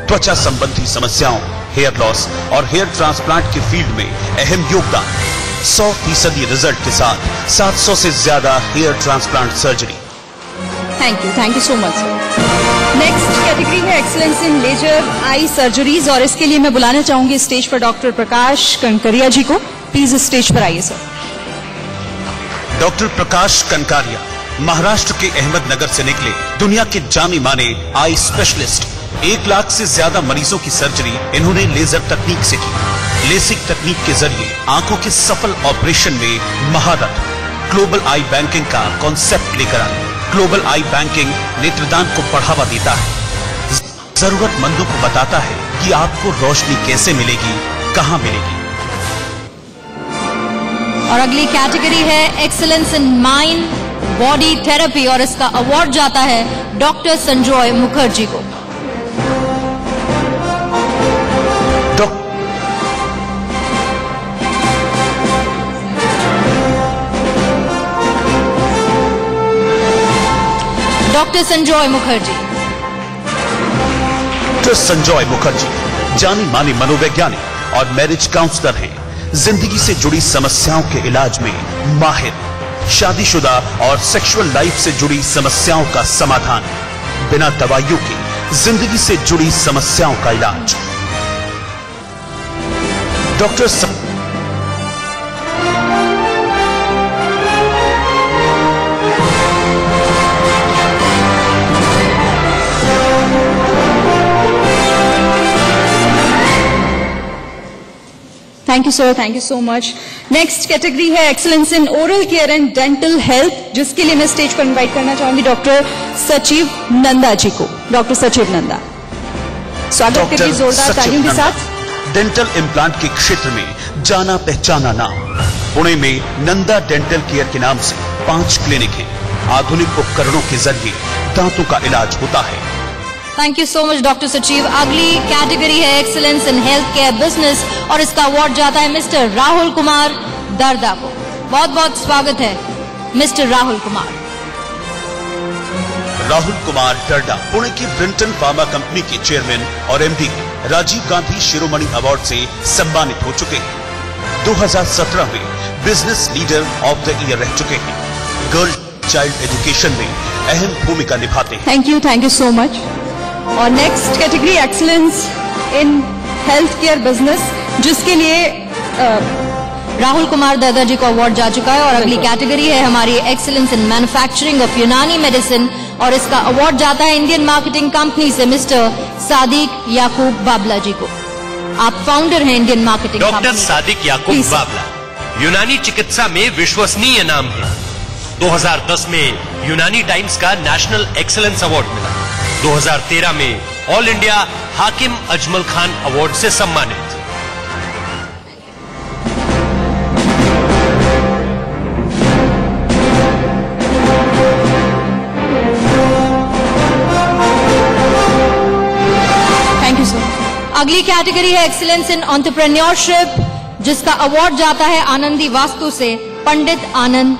त्वचा संबंधी समस्याओं, हेयर लॉस और हेयर ट्रांसप्लांट के फील्ड में अहम योगदान। 100% रिजल्ट के साथ 700 से ज्यादा hair transplant surgery. Thank you so much sir. Next category है excellence in laser eye surgeries, और इसके लिए मैं बुलाना चाहूंगी स्टेज पर डॉक्टर प्रकाश कनकरिया जी को। प्लीज स्टेज पर आइए सर। डॉक्टर प्रकाश कनकारिया महाराष्ट्र के अहमदनगर से निकले दुनिया के जाने माने आई स्पेशलिस्ट। 1 लाख से ज्यादा मरीजों की सर्जरी इन्होंने लेजर तकनीक से की। लेसिक तकनीक के जरिए आंखों के सफल ऑपरेशन में महारत। ग्लोबल आई बैंकिंग का कॉन्सेप्ट लेकर आए। ग्लोबल आई बैंकिंग नेत्रदान को बढ़ावा देता है, जरूरतमंदों को बताता है कि आपको रोशनी कैसे मिलेगी, कहां मिलेगी। और अगली कैटेगरी है excellence in mind body therapy, और इसका अवार्ड जाता है डॉक्टर संजय मुखर्जी को। डॉक्टर संजय मुखर्जी। डॉक्टर संजय मुखर्जी जानी मानी मनोवैज्ञानिक और मैरिज काउंसलर हैं। जिंदगी से जुड़ी समस्याओं के इलाज में माहिर। शादीशुदा और सेक्सुअल लाइफ से जुड़ी समस्याओं का समाधान। बिना दवाइयों के जिंदगी से जुड़ी समस्याओं का इलाज। Doctor thank you sir, thank you so much. Next category है excellence in oral care and dental health, जिसके लिए मैं स्टेज पर इनवाइट करना चाहूंगी डॉक्टर सचिव नंदा जी को। डॉक्टर सचिव नंदा, स्वागत करिए जोरदार तालियों के साथ। डेंटल इम्प्लांट के क्षेत्र में जाना पहचाना नाम। पुणे में नंदा डेंटल केयर के नाम से 5 क्लिनिक हैं। आधुनिक उपकरणों के जरिए दांतों का इलाज होता है। Thank you so much doctor सचिव। अगली कैटेगरी है excellence in health care business और इसका अवार्ड जाता है मिस्टर राहुल कुमार दर्दा को। बहुत बहुत स्वागत है मिस्टर राहुल कुमार। राहुल कुमार दर्दा पुणे की ब्रिंटन फार्मा कंपनी के चेयरमैन और एमडी राजीव गांधी शिरोमणि अवार्ड से सम्मानित हो चुके हैं। 2017 में business leader of the year रह चुके हैं। गर्ल चाइल्ड एजुकेशन में अहम भूमिका निभाते हैं। Thank you so much. और next category excellence in health care business, जिसके लिए राहुल कुमार दर्दा जी को अवार्ड जा चुका है। और अगली कैटेगरी है हमारी excellence in manufacturing of Unani medicine और इसका अवार्ड जाता है इंडियन मार्केटिंग कंपनी से मिस्टर सादिक याकूब बाबला जी को। आप फाउंडर हैं Indian marketing company. Doctor Sadiq Yakub Babla Unani चिकित्सा में विश्वसनीय नाम है। 2010 में यूनानी टाइम्स का नेशनल एक्सीलेंस अवार्ड मिला। 2013 में ऑल इंडिया हाकिम अजमल खान अवार्ड से सम्मानित। अगली कैटेगरी है एक्सीलेंस इन एंटरप्रेन्योरशिप, जिसका अवार्ड जाता है आनंदी वास्तु से पंडित आनंद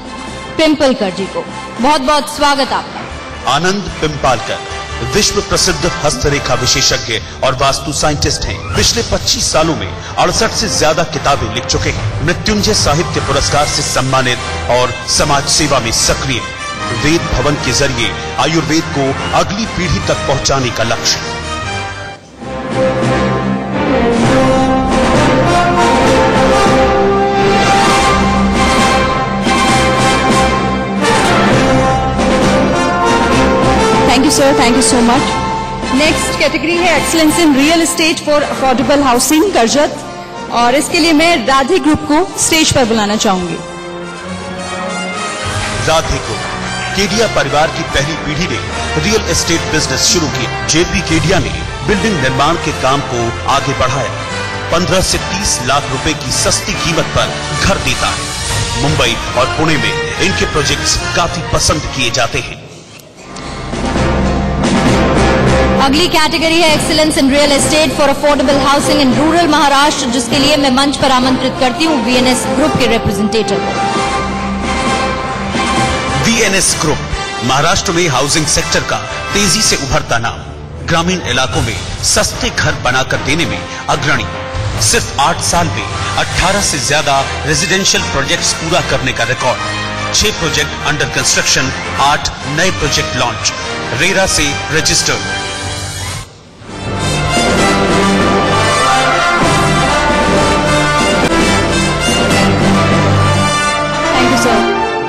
पिंपलकर जी को। बहुत बहुत स्वागत आपका। आनंद पिंपलकर विश्व प्रसिद्ध हस्तरेखा विशेषज्ञ और वास्तु साइंटिस्ट हैं। पिछले 25 सालों में 68 से ज्यादा किताबें लिख चुके हैं। मृत्युंजय साहित्य पुरस्कार से सम्मानित और समाज सेवा में सक्रिय। वेद भवन के जरिए आयुर्वेद को अगली पीढ़ी तक पहुंचाने का लक्ष्य। Thank you so much. Next category है excellence in real estate for affordable housing Karjat और इसके लिए मैं राधे ग्रुप को स्टेज पर बुलाना चाहूंगी। राधे ग्रुप केडिया परिवार की पहली पीढ़ी ने रियल एस्टेट बिजनेस शुरू किया। जेपी केडिया ने बिल्डिंग निर्माण के काम को आगे बढ़ाया। 15 से 30 लाख रुपए की सस्ती कीमत पर घर देता है। मुंबई और पुणे में इनके प्रोजेक्ट्स काफी पसंद किए जाते हैं। अगली कैटेगरी है excellence in real estate for affordable housing in rural Maharashtra, जिसके लिए मैं मंच पर आमंत्रित करती हूँ वीएनएस ग्रुप के रिप्रेजेंटेटिव को। वीएनएस ग्रुप महाराष्ट्र में हाउसिंग सेक्टर का तेजी से उभरता नाम। ग्रामीण इलाकों में सस्ते घर बनाकर देने में अग्रणी। सिर्फ 8 साल में 18 से ज्यादा रेजिडेंशियल प्रोजेक्ट्स पूरा करने का रिकॉर्ड। 6 प्रोजेक्ट अंडर कंस्ट्रक्शन, 8 नए प्रोजेक्ट लॉन्च। रेरा से रजिस्टर्ड।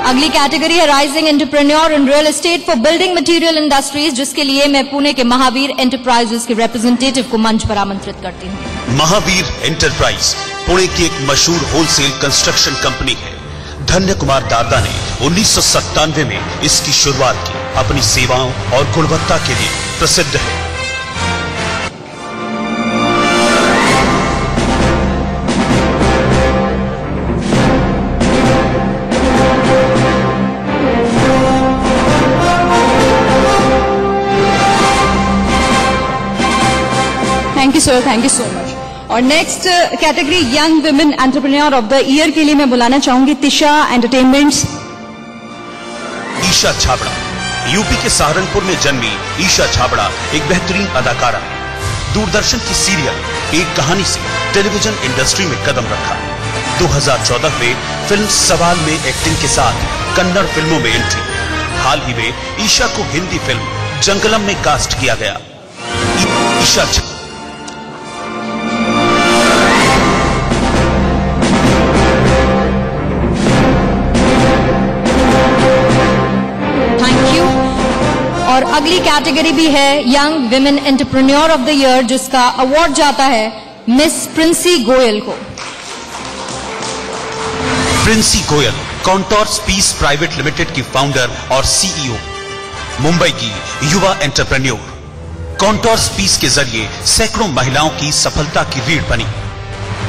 अगली कैटेगरी है rising entrepreneur in real estate for building material industries, जिसके लिए मैं पुणे के महावीर एंटरप्राइजेस के रिप्रेजेंटेटिव को मंच पर आमंत्रित करती हूँ। महावीर एंटरप्राइज पुणे की एक मशहूर होलसेल कंस्ट्रक्शन कंपनी है। धन्य कुमार दादा ने 1997 में इसकी शुरुआत की। अपनी सेवाओं और गुणवत्ता के लिए प्रसिद्ध है। Thank you so much. और next category young women entrepreneur of the year के लिए मैं बुलाना चाहूंगी तिशा एंटरटेनमेंट्स। ईशा छाबड़ा यूपी के सहारनपुर में जन्मी ईशा छाबड़ा एक बेहतरीन अदाकारा है। दूरदर्शन की सीरियल एक कहानी से टेलीविजन इंडस्ट्री में कदम रखा। 2014 में फिल्म सवाल में एक्टिंग के साथ कन्नड़ फिल्मों में एंट्री। हाल ही में ईशा को हिंदी फिल्म जंगलम में कास्ट किया गया। ईशा और अगली कैटेगरी भी है young women entrepreneur of the year, जिसका अवार्ड जाता है मिस प्रिंसी गोयल को। प्रिंसी गोयल कॉन्टोर्स पीस प्राइवेट लिमिटेड की फाउंडर और सीईओ। मुंबई की युवा एंटरप्रेन्योर। कॉन्टोर्स पीस के जरिए सैकड़ों महिलाओं की सफलता की रीढ़ बनी।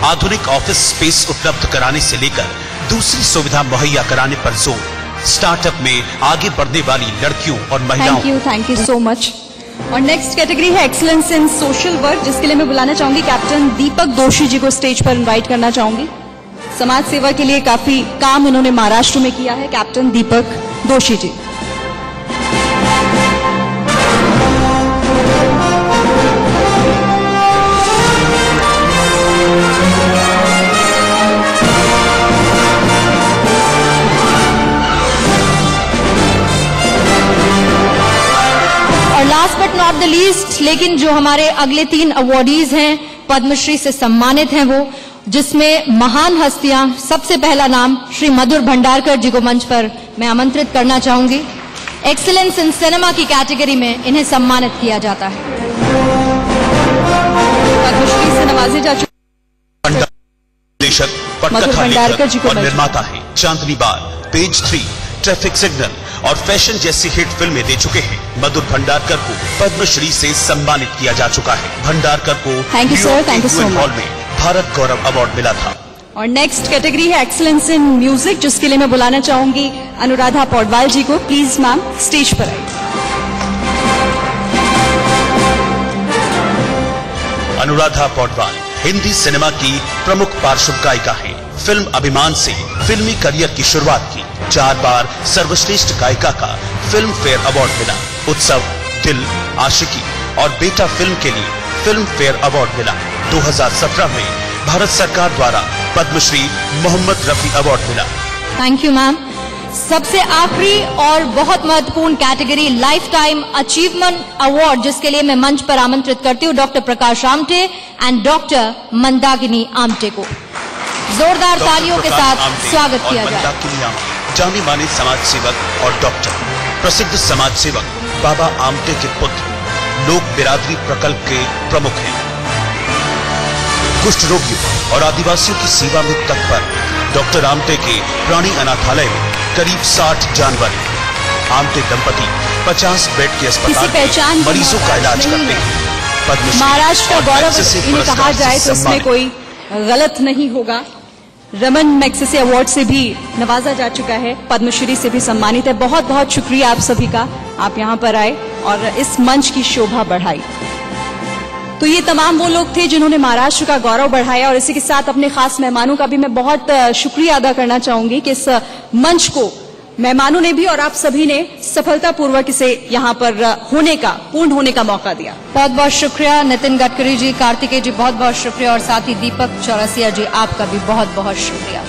आधुनिक ऑफिस स्पेस उपलब्ध कराने से लेकर दूसरी सुविधा मुहैया कराने पर जोर। स्टार्टअप में आगे बढ़ने वाली लड़कियों और महिलाओं। Thank you so much. और नेक्स्ट कैटेगरी है एक्सीलेंस इन सोशल वर्क, जिसके लिए मैं बुलाना चाहूंगी कैप्टन दीपक दोषी जी को स्टेज पर इनवाइट करना चाहूंगी। समाज सेवा के लिए काफी काम उन्होंने महाराष्ट्र में किया है। Captain Deepak Doshi ji. Last but not the least, लेकिन जो हमारे अगले 3 अवॉर्डीज हैं, पद्मश्री से सम्मानित हैं वो, जिसमें महान हस्तियां, सबसे पहला नाम श्री मधुर भंडारकर जी को मंच पर मैं आमंत्रित करना चाहूंगी। एक्सीलेंस इन सिनेमा की कैटेगरी में इन्हें सम्मानित किया जाता है। पद्मश्री से नवाजे जा चुके निर्देशक, मधुर भंडारकर जी को और निर्माता है चांदनी बार, पेज 3, ट्रैफिक सिग्नल और फैशन जैसी हिट फिल्में दे चुके हैं। मधुर भंडारकर को पद्मश्री से सम्मानित किया जा चुका है। भंडारकर को thank you sir, thank you so hall much. में भारत गौरव अवार्ड मिला था। और नेक्स्ट कैटेगरी है एक्सीलेंस इन म्यूजिक, जिसके लिए मैं बुलाना चाहूंगी अनुराधा पौडवाल जी को। प्लीज मैम स्टेज पर आइए। अनुराधा पौडवाल हिंदी सिनेमा की प्रमुख पार्श्व गायिका है। फिल्म अभिमान से फिल्मी करियर की शुरुआत की। 4 बार सर्वश्रेष्ठ गायिका का फिल्म फेयर अवार्ड मिला। उत्सव, दिल, आशिकी और बेटा फिल्म के लिए फिल्म फेयर अवार्ड मिला। 2017 में भारत सरकार द्वारा पद्मश्री मोहम्मद रफी अवार्ड मिला। Thank you ma'am. सबसे आखिरी और बहुत महत्वपूर्ण category life time achievement award, जिसके लिए मैं मंच पर आमंत्रित करती हूँ doctor Prakash Amte and doctor Mandakini Amte को। जोरदार तालियों के साथ स्वागत किया जाए। जाने माने समाज सेवक और डॉक्टर, प्रसिद्ध समाज सेवक बाबा आमटे के पुत्र, लोक बिरादरी प्रकल्प के प्रमुख हैं। कुष्ठ रोगियों और आदिवासियों की सेवा में तत्पर डॉक्टर आमटे के प्राणी अनाथालय में करीब 60 जानवर हैं। आमटे दंपति 50 बेड के अस्पताल में मरीजों का इलाज करते हैं। महाराष्ट्र का गौरव इन्हें कहा जाए तो इसमें कोई गलत नहीं होगा। रमन मैग्सेसे अवार्ड से भी नवाजा जा चुका है, पद्मश्री से भी सम्मानित है। बहुत बहुत शुक्रिया आप सभी का, आप यहाँ पर आए और इस मंच की शोभा बढ़ाई। तो ये तमाम वो लोग थे जिन्होंने महाराष्ट्र का गौरव बढ़ाया, और इसी के साथ अपने खास मेहमानों का भी मैं बहुत शुक्रिया अदा करना चाहूंगी कि इस मंच को मेहमानों ने भी और आप सभी ने सफलतापूर्वक इसे यहाँ पर पूर्ण होने का मौका दिया। बहुत बहुत शुक्रिया नितिन गडकरी जी, कार्तिकेय जी बहुत बहुत शुक्रिया, और साथ ही दीपक चौरसिया जी आपका भी बहुत बहुत शुक्रिया।